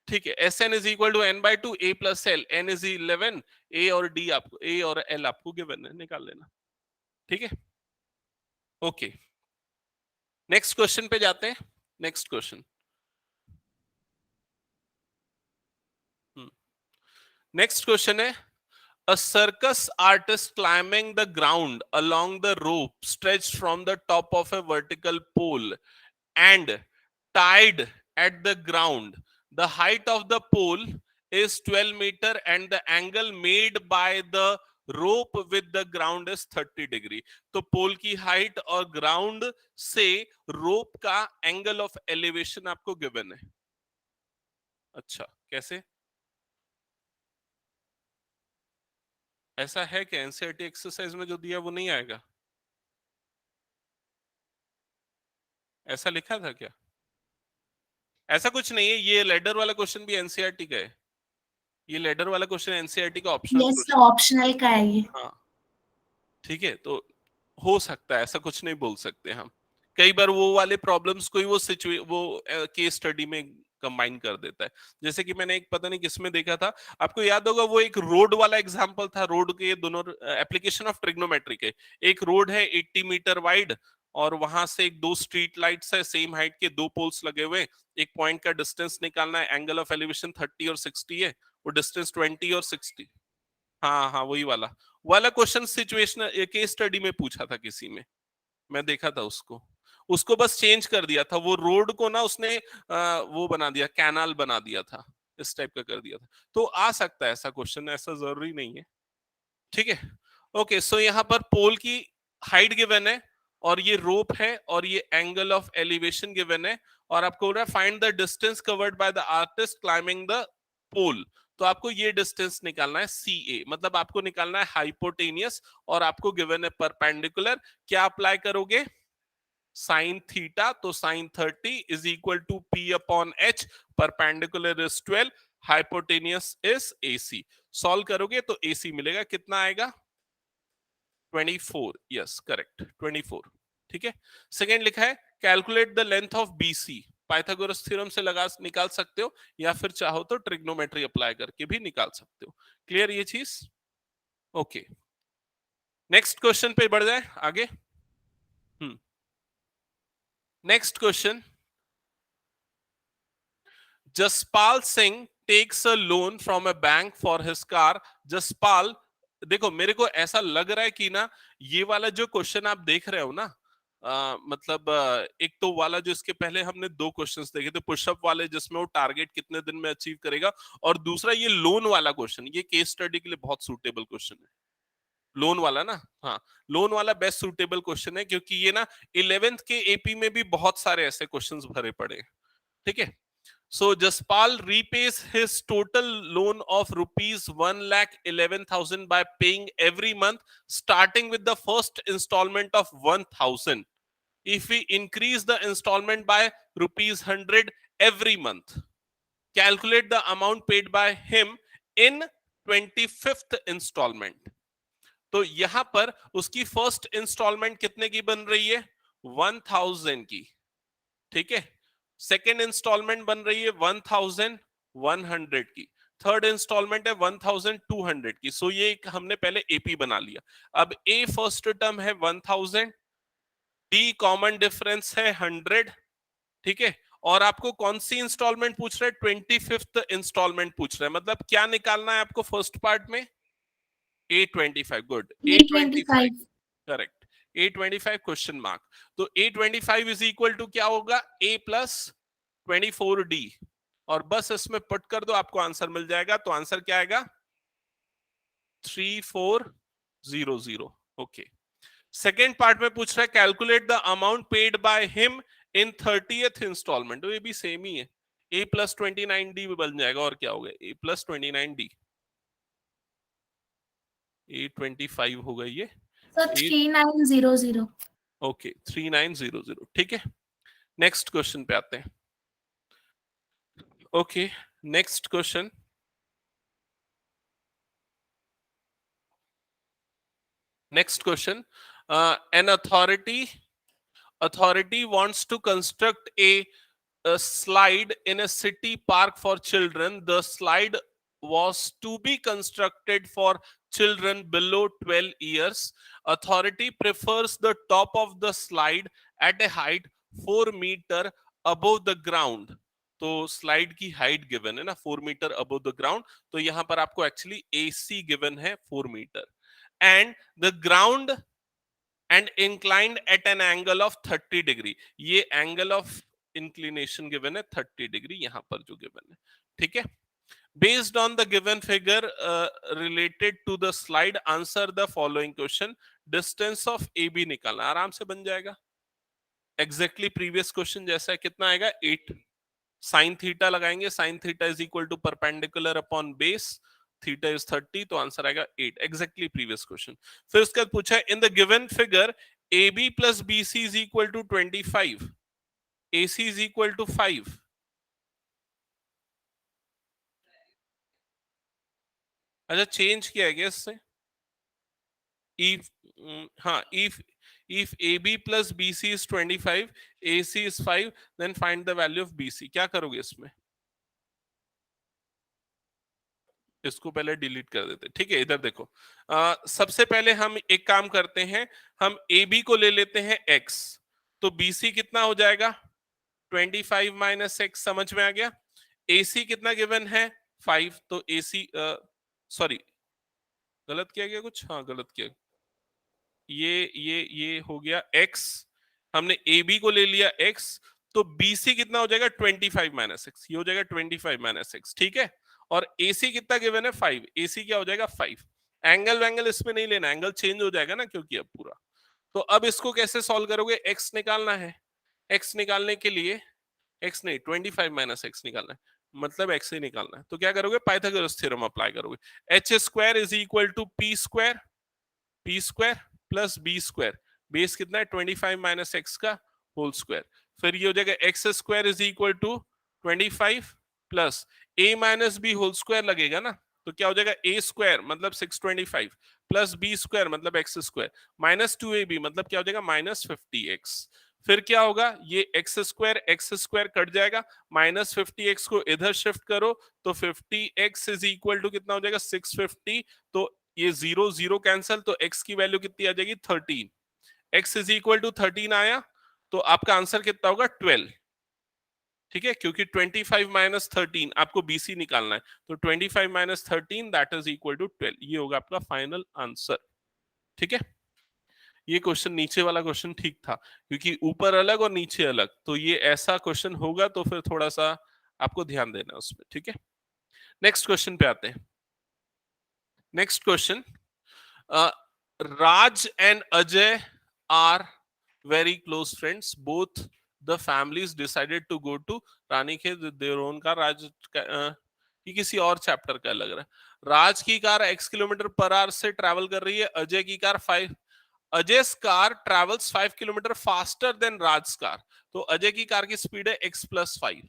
ठीक है। Sn is equal to n/2 A plus L, n is 11, A और D आपको, A और L आपको गिवन है, निकाल लेना। ठीक है। ओके नेक्स्ट क्वेश्चन पे जाते हैं। नेक्स्ट क्वेश्चन, नेक्स्ट क्वेश्चन है, a circus artist climbing the ground along the rope stretched from the top of a vertical pole and tied at the ground. The height of the pole is 12 meter and the angle made by the rope with the ground is 30 degree. तो पोल की height और ground से रोप का angle of elevation आपको given है। अच्छा कैसे, ऐसा है कि एनसीईआरटी एक्सरसाइज में जो दिया वो नहीं आएगा, ऐसा लिखा था क्या। ऐसा कुछ नहीं है, ये लेडर वाला क्वेश्चन भी एनसीईआरटी का है। ये लेडर वाला क्वेश्चन एनसीईआरटी का ऑप्शनल यस क्वेश्चन। ऑप्शनल का है ये। हाँ ठीक है। तो हो सकता है, ऐसा कुछ नहीं बोल सकते हम। कई बार वो वाले प्रॉब्लम्स को ही वो केस स्टडी में कंबाइन कर देता है। जैसे कि मैंने एक पता नहीं किसमें देखा था, आपको याद होगा, वो एक रोड वाला एग्जांपल था। रोड के दोनों एप्लीकेशन ऑफ ट्रिग्नोमेट्री के, एक रोड है 80 मीटर वाइड और वहां से एक दो स्ट्रीट लाइट्स है सेम हाइट के, दो पोल्स लगे हुए, एक पॉइंट का डिस्टेंस निकालना है, एंगल ऑफ एलिवेशन 30 और 60 है, वो डिस्टेंस 20 और 60। हाँ हाँ वही वाला वाला क्वेश्चन सिचुएशन केस स्टडी में पूछा था किसी में, मैं देखा था उसको। उसको बस चेंज कर दिया था, वो रोड को ना उसने वो बना दिया, कैनाल बना दिया था, इस टाइप का कर दिया था। तो आ सकता है ऐसा क्वेश्चन, ऐसा जरूरी नहीं है। ठीक है। ओके सो यहाँ पर पोल की हाइट गिवन है और ये रोप है और ये एंगल ऑफ एलिवेशन गिवन है, और आपको बोल रहा है find the distance covered by the artist climbing the pole. तो आपको ये डिस्टेंस निकालना है CA, मतलब आपको निकालना है हाइपोटेनियस, और आपको गिवन है परपेंडिकुलर। क्या अप्लाई करोगे, साइन थीटा, तो sine 30 is equal to P upon H, perpendicular is 12, hypotenuse is AC। Solve करोगे तो AC मिलेगा, कितना आएगा 24, यस करेक्ट 24। ठीक है। सेकेंड लिखा है calculate the length of BC, Pythagoras theorem से लगा निकाल सकते हो, या फिर चाहो तो ट्रिग्नोमेट्री अप्लाई करके भी निकाल सकते हो। क्लियर ये चीज। ओके नेक्स्ट क्वेश्चन पे बढ़ जाए आगे। Next question, Jaspal Singh takes a loan from a bank for his car. Jaspal, देखो मेरे को ऐसा लग रहा है कि ना ये वाला जो क्वेश्चन आप देख रहे हो ना, मतलब एक तो वाला जो इसके पहले हमने दो क्वेश्चंस देखे थे पुशअप वाले जिसमें वो टारगेट कितने दिन में अचीव करेगा, और दूसरा ये लोन वाला क्वेश्चन, ये केस स्टडी के लिए बहुत सूटेबल क्वेश्चन है। लोन वाला ना, हाँ, लोन वाला बेस्ट सूटेबल क्वेश्चन है क्योंकि ये ना 11th के एपी में भी बहुत सारे ऐसे क्वेश्चंस भरे पड़े हैं। ठीक है, so Jaspal repays his total loan of rupees 1,11,000 by paying every month starting with the first installment of 1,000. If we increase the installment by rupees 100 every month, calculate the amount paid by him in 25th installment. तो यहां पर उसकी first instalment कितने की बन रही है? 1,000 की। ठीक है, सेकेंड इंस्टॉलमेंट बन रही है 1,100 की, थर्ड इंस्टॉलमेंट है 1,200 की। सो ये एक हमने पहले एपी बना लिया। अब ए फर्स्ट टर्म है 1,000, डी कॉमन डिफरेंस है 100। ठीक है, और आपको कौन सी इंस्टॉलमेंट पूछ रहे हैं? 25th इंस्टॉलमेंट पूछ रहे हैं। मतलब क्या निकालना है आपको फर्स्ट पार्ट में? A25, good, A25, 325. Correct, A25 question mark. तो A25 इज इक्वल टू क्या होगा? A प्लस 24D, और बस इसमें पुट कर दो, आपको आंसर मिल जाएगा। तो आंसर क्या आएगा? 3400। ओके, सेकेंड पार्ट में पूछ रहा है calculate the amount paid by him in 30th instalment. तो ये भी सेम ही है, A प्लस 29D भी बन जाएगा, और क्या होगा? A प्लस 29D, A25 होगा ये। So 3900. ओके, 3900। ठीक है, नेक्स्ट क्वेश्चन पे आते हैं। Okay, next question, next question, an authority wants to construct a slide in a city park for children. The slide was to be constructed for children below 12 years. Authority prefers the top of the slide at a height 4 meter above the ground. तो slide की height given है ना 4 metre above the ground, तो यहां पर आपको actually AC given है 4 metre, and the ground and inclined at an angle of 30 degree. ये एंगल ऑफ इंक्लिनेशन गिवन है 30 डिग्री यहां पर जो गिवन है। ठीक है, based on the given figure related to the slide answer the following question. Distance of A B निकालना आराम से बन जाएगा, एग्जैक्टली प्रीवियस क्वेश्चन जैसा है। कितना आएगा? 8। साइन थीटा लगाएंगे, sine theta is equal to perpendicular upon base, theta is 30, तो आंसर आएगा 8, एग्जैक्टली प्रीवियस क्वेश्चन। फिर उसके बाद पूछा है in the given figure AB plus BC is equal to 25, AC is equal to 5। अच्छा, चेंज किया है क्या इससे? if हाँ, if AB plus BC is 25, AC is 5, then find the value of BC। क्या करोगे इसमें? इसको पहले डिलीट कर देते। ठीक है, इधर देखो, सबसे पहले हम एक काम करते हैं, हम AB को ले लेते हैं x, तो BC कितना हो जाएगा? 25 माइनस x। समझ में आ गया? AC कितना गिवन है? 5, तो AC सॉरी, गलत किया गया कुछ, हाँ गलत किया, ये हो गया x, हमने AB को ले लिया x, तो BC कितना हो जाएगा? 25 माइनस x, ये हो जाएगा 25 माइनस x। ठीक है, और AC कितना गिवन है? 5, AC क्या हो जाएगा? 5। एंगल वैंगल इसमें नहीं लेना, एंगल चेंज हो जाएगा ना क्योंकि अब पूरा। तो अब इसको कैसे सॉल्व करोगे? x निकालना है, x निकालने के लिए x नहीं 25 माइनस x निकालना है, मतलब x ही निकालना है। तो क्या करोगे? पाइथागोरस थ्योरम अप्लाई करोगे। h square is equal to p square, p square plus b square, base कितना है? 25 माइनस x का होल स्क्वायर। फिर ये हो जाएगा x square is equal to 25 plus a minus b whole square लगेगा ना, तो क्या हो जाएगा? a स्क्वायर मतलब 625 प्लस b स्क्वायर मतलब x स्क्वायर माइनस 2ab मतलब क्या हो जाएगा? Minus 50x। फिर क्या होगा? ये x स्क्वायर कट जाएगा, माइनस 50x को इधर शिफ्ट करो, तो 50x इज इक्वल टू कितना हो जाएगा? 650। तो ये 0 0 कैंसल, तो x की वैल्यू कितनी आ जाएगी? 13। x इज इक्वल टू 13 आया, तो आपका आंसर कितना होगा? 12। ठीक है, क्योंकि 25 माइनस 13 आपको BC निकालना है, तो 25 minus 13 that is equal to 12, ये होगा आपका फाइनल आंसर। ठीक है, ये क्वेश्चन नीचे वाला क्वेश्चन ठीक था, क्योंकि ऊपर अलग और नीचे अलग, तो ये ऐसा क्वेश्चन होगा तो फिर थोड़ा सा आपको ध्यान देना है उसमें, ठीक है। नेक्स्ट क्वेश्चन पे आते हैं। Next question, Raj and Ajay are very close friends. Both the families decided to go to Ranikhet with their own car. राज ये किसी और चैप्टर का लग रहा है। राज की car x kilometre per hour से ट्रैवल कर रही है, अजय की car 5, Ajay's car travels 5 kilometre faster than Raj car, तो अजय की कार की स्पीड है x प्लस 5,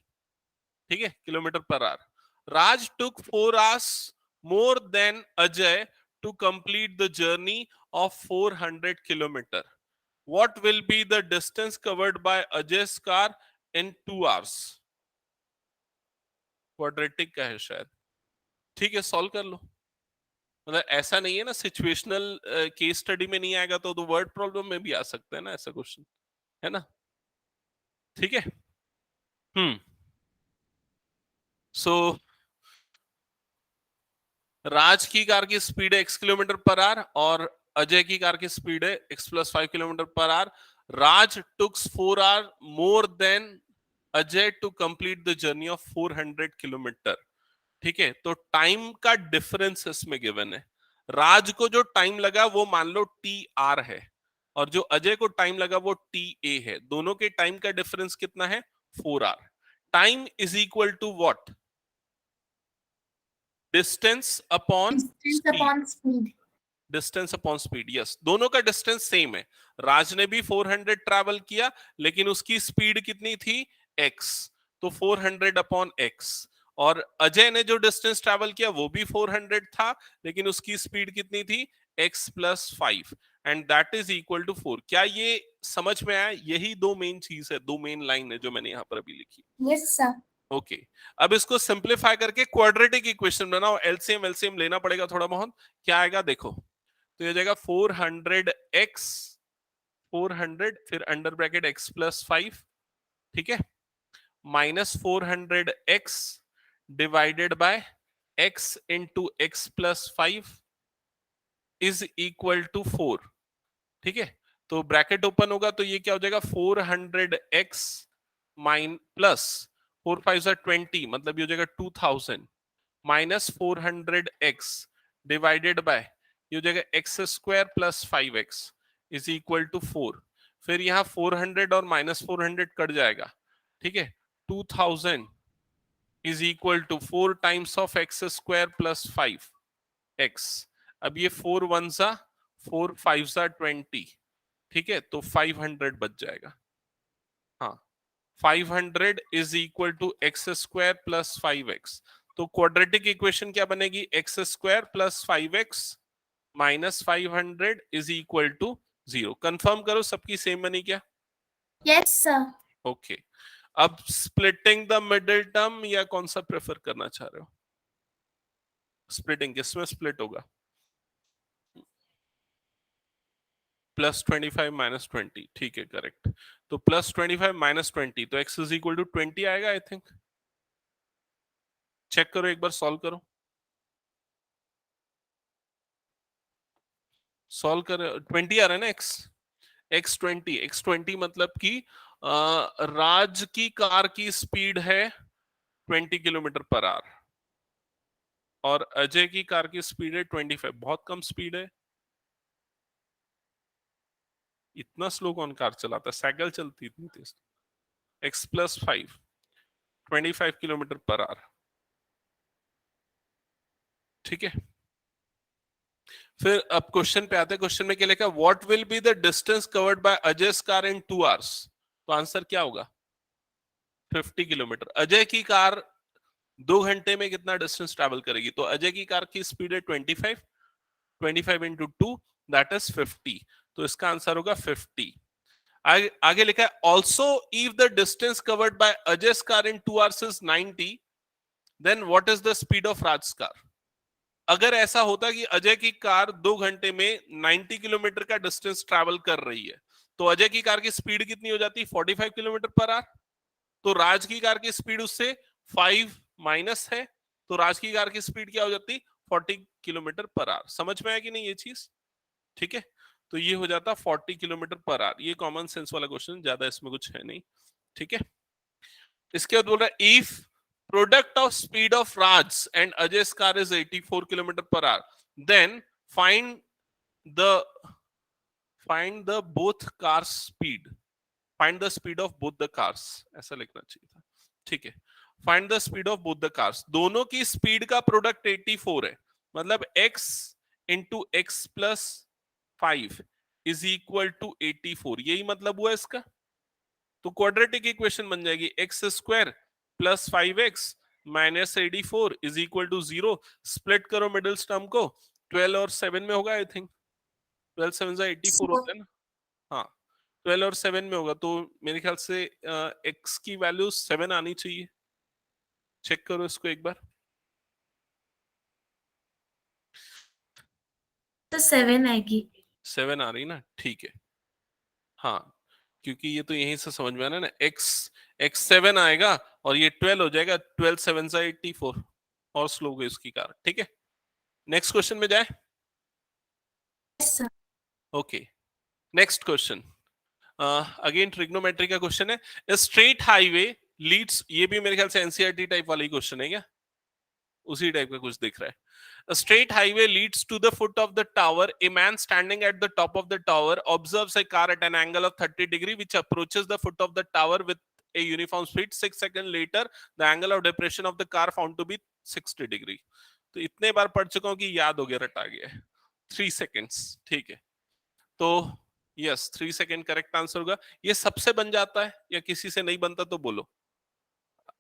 ठीक है, kilometre per our. Raj took 4 hours more than Ajay to complete the journey of 400 kilometer. What will be the distance covered by Ajay's car in 2 hours? Quadratic का है शायद, ठीक है, solve कर लो। मतलब ऐसा नहीं है ना, सिचुएशनल केस स्टडी में नहीं आएगा तो वर्ड प्रॉब्लम में भी आ सकता है ना ऐसा क्वेश्चन, है ना, ठीक है। सो राज की कार की स्पीड है x किलोमीटर पर आवर और अजय की कार की स्पीड है x plus 5 kilometre per hour. Raj takes 4 hour more than Ajay to complete the journey of 400 kilometre, ठीक है। तो टाइम का डिफरेंस इसमें गिवन है। राज को जो टाइम लगा वो मान लो TR है, और जो अजय को टाइम लगा वो TA है। दोनों के टाइम का डिफरेंस कितना है? 4 hour. Time is equal to what? Distance upon Distance speed. upon speed. Distance upon speed, yes, दोनों का डिस्टेंस सेम है। राज ने भी 400 ट्रैवल किया, लेकिन उसकी स्पीड कितनी थी? x, तो 400 अपॉन x। और अजय ने जो डिस्टेंस ट्रैवल किया वो भी 400 था, लेकिन उसकी स्पीड कितनी थी? x plus 5, and that is equal to 4। क्या ये समझ में आया? यही दो मेन चीज है, दो मेन लाइन है जो मैंने यहाँ पर अभी लिखी। Yes, sir. ओके अब इसको सिंप्लीफाई करके क्वाड्रेटिक इक्वेशन बनाओ। एलसीएम एलसीएम लेना पड़ेगा थोड़ा बहुत। क्या आएगा देखो, तो ये जाएगा 400x, 400 फिर अंडर ब्रैकेट x प्लस 5, ठीक है, minus 400x divided by x into x plus 5 is equal to 4, ठीक है। तो ब्रैकेट ओपन होगा तो ये क्या हो जाएगा? 400x माइन प्लस 4 5 20, मतलब ये हो जाएगा 2000 माइनस 400x डिवाइडेड बाय ये हो जाएगा x square plus 5x is equal to 4। फिर यहाँ 400 और माइनस 400 कट जाएगा, ठीक है। 2000 is equal to 4 times of x square plus 5x। अब ये 4 1 सा 4 5 सा 20, ठीक है, तो 500 बच जाएगा। हाँ, 500 is equal to x square plus 5x। तो क्वाड्रेटिक इक्वेशन क्या बनेगी? X square plus 5x minus 500 is equal to 0। Confirm करो सबकी सेम बनी क्या? Yes, sir. ओके अब स्प्लिटिंग द मिडिल टर्म या कौन सा प्रेफर करना चाह रहे हो? स्प्लिटिंग किसमें स्प्लिट होगा? प्लस 25 माइनस 20, ठीक है, करेक्ट। तो प्लस 25 माइनस 20, तो x इज इक्वल टू 20 आएगा आई थिंक। चेक करो एक बार, सॉल्व करो, सॉल्व कर। 20 आ रहा है ना x20 मतलब कि राज की कार की स्पीड है 20 किलोमीटर पर आवर और अजय की कार की स्पीड है 25। बहुत कम स्पीड है, इतना स्लो कौन कार चलाता है? साइकिल चलती इतनी तेज। x plus 5 25 kilometre per our, ठीक है। फिर अब क्वेश्चन पे आते हैं। क्वेश्चन में क्या लिखा? What will be the distance covered by Ajay's car in 2 hours? तो आंसर क्या होगा? 50 किलोमीटर। अजय की कार 2 घंटे में कितना डिस्टेंस ट्रैवल करेगी? तो अजय की कार की स्पीड है 25, 25 इंटू 2 दैट इज 50, तो इसका आंसर होगा 50। आगे लिखा है also if the distance covered by Ajay's car in 2 hours is 90, then what is the speed of Raj's car? अगर ऐसा होता कि अजय की कार 2 घंटे में 90 किलोमीटर का डिस्टेंस ट्रैवल कर रही है, तो अजय की कार की स्पीड कितनी हो जाती? 45 किलोमीटर पर आवर। तो राज की कार की स्पीड उससे 5 माइनस है, तो राज की कार की स्पीड क्या हो जाती? 40 किलोमीटर पर आवर। समझ में आया कि नहीं ये चीज? ठीक है, तो ये हो जाता 40 किलोमीटर पर आवर। ये कॉमन सेंस वाला क्वेश्चन, ज्यादा इसमें कुछ है नहीं, ठीक है। इसके बाद बोल रहा है if product of speed of Raj and Ajay's car is 84 kilometre per hour then find the find the both car speed, find the speed of both the cars, ऐसा लिखना चाहिए था, ठीक है। Find the speed of both the cars, दोनों की speed का product 84 है, मतलब x into X plus 5 is equal to 84, यही मतलब हुआ इसका। तो क्वाड्रेटिक इक्वेशन बन जाएगी x square plus 5x minus 84 is equal to 0। Split करो मिडिल टर्म को, 12 और 7 में होगा आई थिंक, 12 7 से 84 So, होता है ना, हाँ 12 और 7 में होगा, तो मेरे ख्याल से x की वैल्यू 7 आनी चाहिए। चेक करो इसको एक बार। तो 7 आएगी। 7 आ रही ना, ठीक है, हाँ क्योंकि ये तो यहीं से समझ में आना ना, x 7 आएगा और ये 12 हो जाएगा, 12 7 से 84, और स्लो गई उसकी कार, ठीक है। नेक्स्ट क्वेश्चन में जाए। Yes, sir. Okay, next question again trigonometry का क्वेश्चन है। स्ट्रेट हाईवे लीड्स, ये भी मेरे ख्याल से एनसीईआरटी टाइप वाला ही क्वेश्चन है क्या, उसी टाइप का कुछ दिख रहा है। A straight highway leads to the foot of the tower. A man standing at the top of the tower observes a car at an angle of 30 degree which approaches the foot of the tower with a uniform speed. 6 seconds later, the angle of depression of the car found to be 60 degree. तो इतने बार पढ़ चुका हूं कि याद हो गया, रटा गया है। 3 seconds, ठीक है। तो यस 3 सेकेंड करेक्ट आंसर होगा। ये सबसे बन जाता है या किसी से नहीं बनता तो बोलो,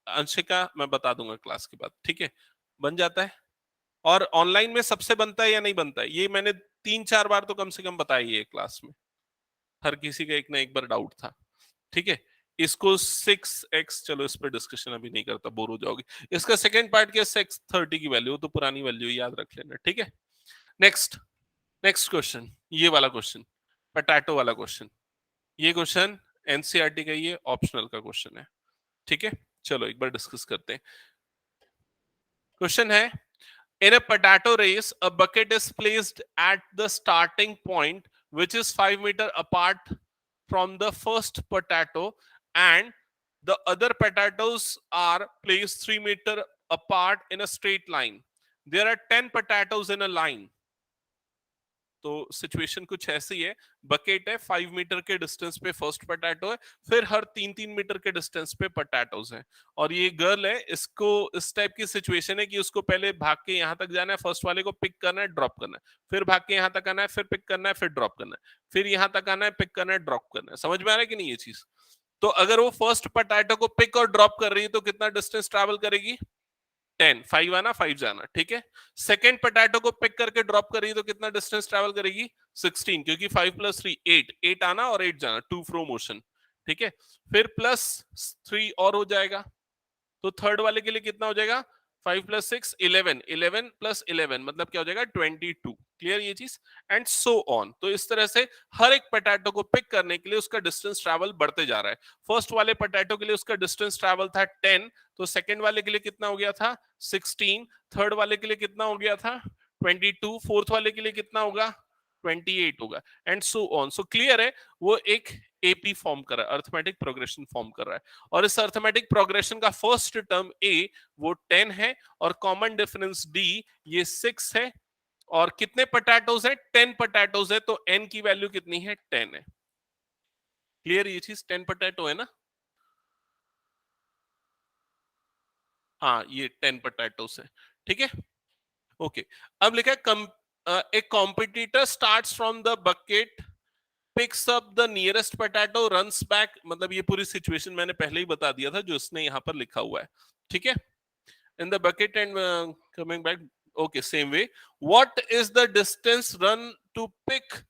अंशिका मैं बता दूंगा क्लास के बाद, ठीक है। बन जाता है, और ऑनलाइन में सबसे बनता है या नहीं बनता है, ये मैंने 3 4 बार तो कम से कम बताई है क्लास में, हर किसी का एक ना एक बार डाउट था, ठीक है। इसको 6x, चलो इस पर डिस्कशन अभी नहीं करता, बोर हो जाओगे। इसका सेकंड पार्ट क्या, 630 की वैल्यू, तो पुरानी वैल्यू याद रख लेना, ठीक है। नेक्स्ट, नेक्स्ट क्वेश्चन, ये वाला क्वेश्चन, पोटैटो वाला क्वेश्चन। ये क्वेश्चन एनसीईआरटी का, ये ऑप्शनल का क्वेश्चन है, ठीक है। चलो एक बार डिस्कस करते हैं। क्वेश्चन है, in a potato race a bucket is placed at the starting point which is 5 meters apart from the first potato and the other potatoes are placed 3 meters apart in a straight line. There are 10 potatoes in a line. तो situation कुछ ऐसी है, bucket है, 5 metre के distance पे first potato है, फिर हर 3 metre के डिस्टेंस पे पोटैटोज हैं, और ये गर्ल है, इसको इस टाइप की सिचुएशन है कि उसको पहले भाग के यहाँ तक जाना है, फर्स्ट वाले को पिक करना है, ड्रॉप करना है, फिर भाग के यहाँ तक आना है, फिर पिक करना है, फिर ड्रॉप करना है, फिर यहाँ तक आना है, पिक करना है, ड्रॉप करना है। समझ में आ रहा है कि नहीं ये चीज? तो अगर वो फर्स्ट पोटैटो को पिक और ड्रॉप कर रही है तो कितना डिस्टेंस ट्रैवल करेगी, 10, 5 आना 5 जाना, ठीक है। सेकेंड पोटैटो को पिक करके ड्रॉप करेगी तो कितना डिस्टेंस ट्रैवल करेगी, 16, क्योंकि 5 + 3 8, 8 आना और 8 जाना, 2 फ्लो मोशन, ठीक है। फिर प्लस 3 और हो जाएगा, तो थर्ड वाले के लिए कितना हो जाएगा, 5 + 6 11, 11 + 11 मतलब क्या हो जाएगा 22। क्लियर ये चीज, एंड सो ऑन। तो इस तरह से हर एक पोटैटो को पिक करने के लिए उसका डिस्टेंस ट्रैवल बढ़ते जा रहा है। फर्स्ट वाले पोटैटो के लिए उसका डिस्टेंस ट्रैवल था 10, तो सेकंड वाले के लिए कितना हो गया था 16, थर्ड वाले के लिए कितना हो गया था 22, फोर्थ वाले के लिए कितना होगा 28 होगा, and so on. So clear है, वो एक एपी फॉर्म कर रहा है, अर्थमेटिक प्रोग्रेशन फॉर्म कर रहा है, और इस अर्थमेटिक प्रोग्रेशन का फर्स्ट टर्म ए वो 10 है, और कॉमन डिफरेंस डी ये 6 है, और कितने पोटैटोज है 10 पोटैटोज है, तो एन की वैल्यू कितनी है 10 है। क्लियर ये चीज, 10 पोटैटो है ना, हाँ ये 10 पोटैटोज है, ठीक है। ओके, अब लिखा है a competitor starts from the bucket, picks up the nearest potato, runs back, मतलब ये पूरी सिचुएशन मैंने पहले ही बता दिया था जो इसने यहाँ पर लिखा हुआ है, ठीक है। In the bucket and coming back, okay, same way. What is the distance run to pick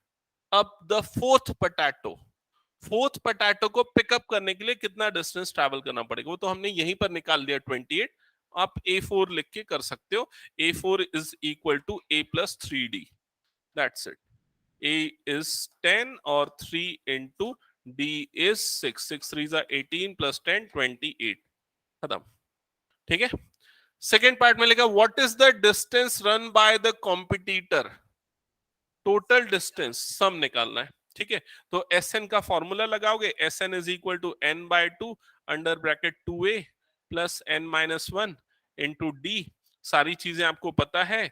up the fourth potato? Fourth potato को पिकअप करने के लिए कितना डिस्टेंस ट्रैवल करना पड़ेगा, वो तो हमने यहीं पर निकाल दिया 28। आप A4 लिख के कर सकते हो, A4 is equal to A + 3D, that's it. A is 10 और 3 into D is 6, 6 3s are 18 plus 10 28, खत्म, ठीक है। सेकेंड पार्ट में लिखा what is the distance run by the competitor, total distance sum निकालना है, ठीक है। तो एस एन का फॉर्मूला लगाओगे, S N is equal to N by two under bracket 2a plus N minus one into D, सारी चीजें आपको पता है,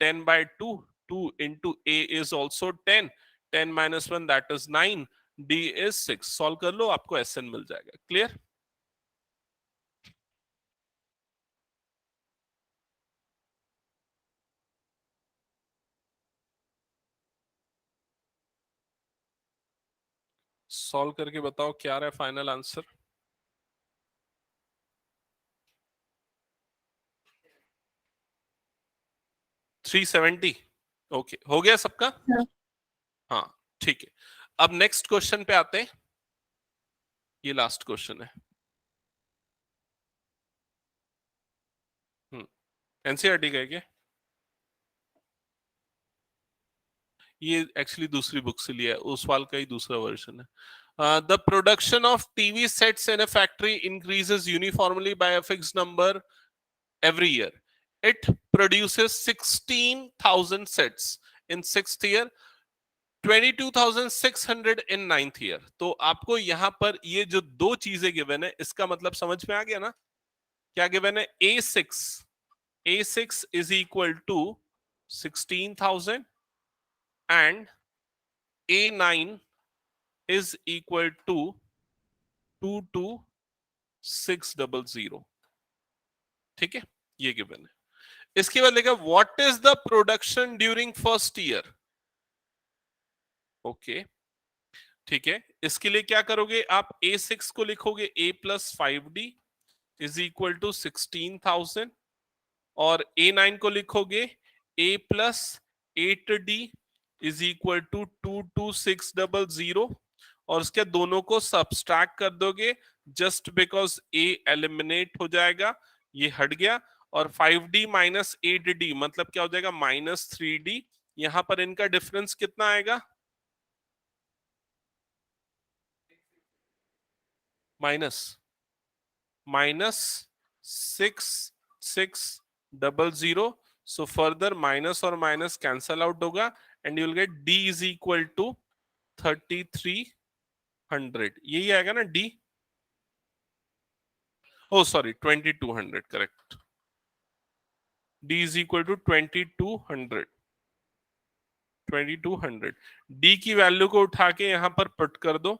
10 by 2, 2 into a is also 10, 10 minus 1 that is 9, d is 6, solve कर लो आपको SN मिल जाएगा। क्लियर? सॉल्व करके बताओ क्या रहा है फाइनल आंसर। 370। ओके, हो गया सबका? हाँ। हाँ, ठीक है। अब नेक्स्ट क्वेश्चन पे आते हैं, ये लास्ट क्वेश्चन है। एनसीईआरटी का है क्या? ये एक्चुअली दूसरी बुक से लिया है, उस वाल का ही दूसरा वर्जन है। The production of TV sets in a factory increases uniformly by a fixed number every year. It produces 16,000 sets in sixth year, 22,600 in ninth year. तो आपको यहां पर ये जो दो चीजें गिवन है, इसका मतलब समझ में आ गया ना? क्या गिवन है? A6 is equal to 16,000 and A9 is equal to 22,600. ठीक है, ये गिवन है। इसके बाद लिखा what is the production during first year. Okay, ठीक है। इसके लिए क्या करोगे आप? A6 को लिखोगे A plus 5D is equal to 16,000 और A9 को लिखोगे A plus 8D is equal to 22,600 और उसके दोनों को सब्सट्रैक्ट कर दोगे जस्ट बिकॉज A एलिमिनेट हो जाएगा, ये हट गया, और 5D माइनस 8D मतलब क्या हो जाएगा? Minus 3D। यहां पर इनका डिफरेंस कितना आएगा? माइनस 6,600। सो फर्दर माइनस और माइनस कैंसल आउट होगा and you will get D is equal to 3,300। यही आएगा ना D? Oh sorry, 2,200, correct. D is equal to 2,200। 2,200 D की वैल्यू को उठा के यहां पर पुट कर दो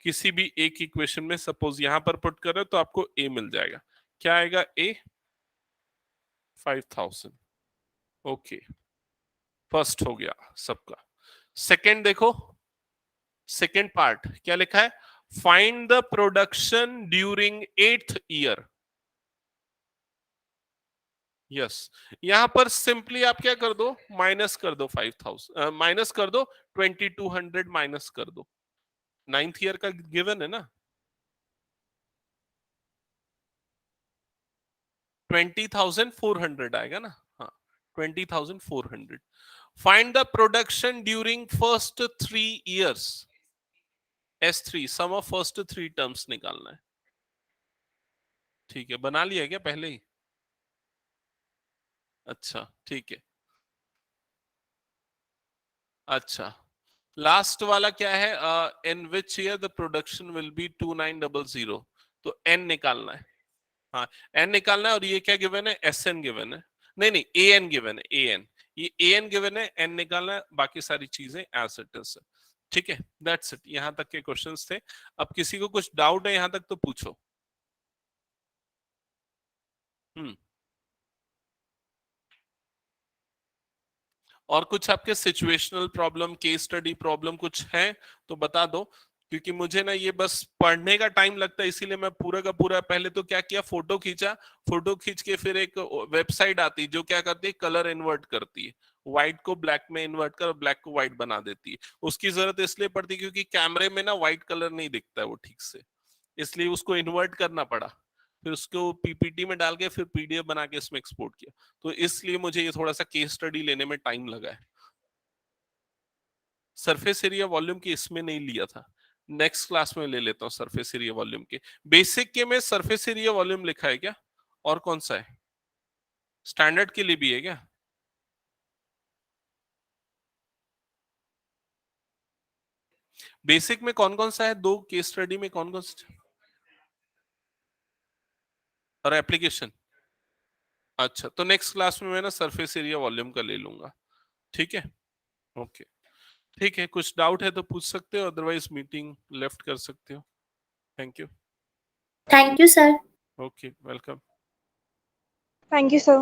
किसी भी एक इक्वेशन में। सपोज यहां पर पुट करो तो आपको A मिल जाएगा। क्या आएगा? A 5,000। ओके, फर्स्ट हो गया सबका। सेकंड देखो, सेकंड पार्ट क्या लिखा है? Find the production during 8th year. Yes, यहां पर सिंपली आप क्या कर दो? माइनस कर दो 5,000, माइनस कर दो 2,200, माइनस कर दो। 9th ईयर का गिवन है ना, 20,400 आएगा ना। हाँ, 20,400। Find the production during first 3 years. S3 sum of first 3 terms निकालना है। ठीक है, बना लिया क्या पहले ही? अच्छा, ठीक है। अच्छा, लास्ट वाला क्या है? In which year the production will be 2,900। तो एन निकालना है। हाँ, एन निकालना है। और ये क्या गिवन है? एस एन गिवन है। नहीं नहीं, ए एन गिवन है, ए एन। ये ए एन गिवन है, एन निकालना है, बाकी सारी चीजें एज इट इज। ठीक है, दैट्स इट। यहां तक के क्वेश्चंस थे। अब किसी को कुछ डाउट है यहां तक तो पूछो। हम्म, और कुछ आपके situational problem, case study problem कुछ है तो बता दो, क्योंकि मुझे ना ये बस पढ़ने का टाइम लगता है, इसीलिए मैं पूरा का पूरा पहले तो क्या किया, फोटो खींचा। फोटो खींच के फिर एक वेबसाइट आती है जो क्या करती है, कलर इन्वर्ट करती है। व्हाइट को ब्लैक में इन्वर्ट कर ब्लैक को व्हाइट बना देती है। उसकी जरूरत इसलिए पड़ती है क्योंकि कैमरे में ना व्हाइट कलर नहीं दिखता है वो ठीक से, इसलिए उसको इन्वर्ट करना पड़ा। फिर उसको पीपीटी में डाल के फिर पीडीएफ बना के इसमें एक्सपोर्ट किया। तो इसलिए मुझे ये थोड़ा सा केस स्टडी लेने में टाइम लगा है। सरफेस एरिया वॉल्यूम की इसमें नहीं लिया था, नेक्स्ट क्लास में ले लेता हूँ सरफेस एरिया वॉल्यूम के। बेसिक के में सरफेस एरिया वॉल्यूम लिखा है क्या? और कौन सा है? स्टैंडर्ड के लिए भी है क्या? बेसिक में कौन कौन सा है, 2 केस स्टडी में कौन कौन सा, और एप्लीकेशन? अच्छा, तो नेक्स्ट क्लास में मैं ना सरफेस एरिया वॉल्यूम का ले लूंगा, ठीक है? ओके, ठीक है, कुछ डाउट है तो पूछ सकते हो, अदरवाइज मीटिंग लेफ्ट कर सकते हो। Thank you. Thank you sir. Okay, welcome. Thank you, sir.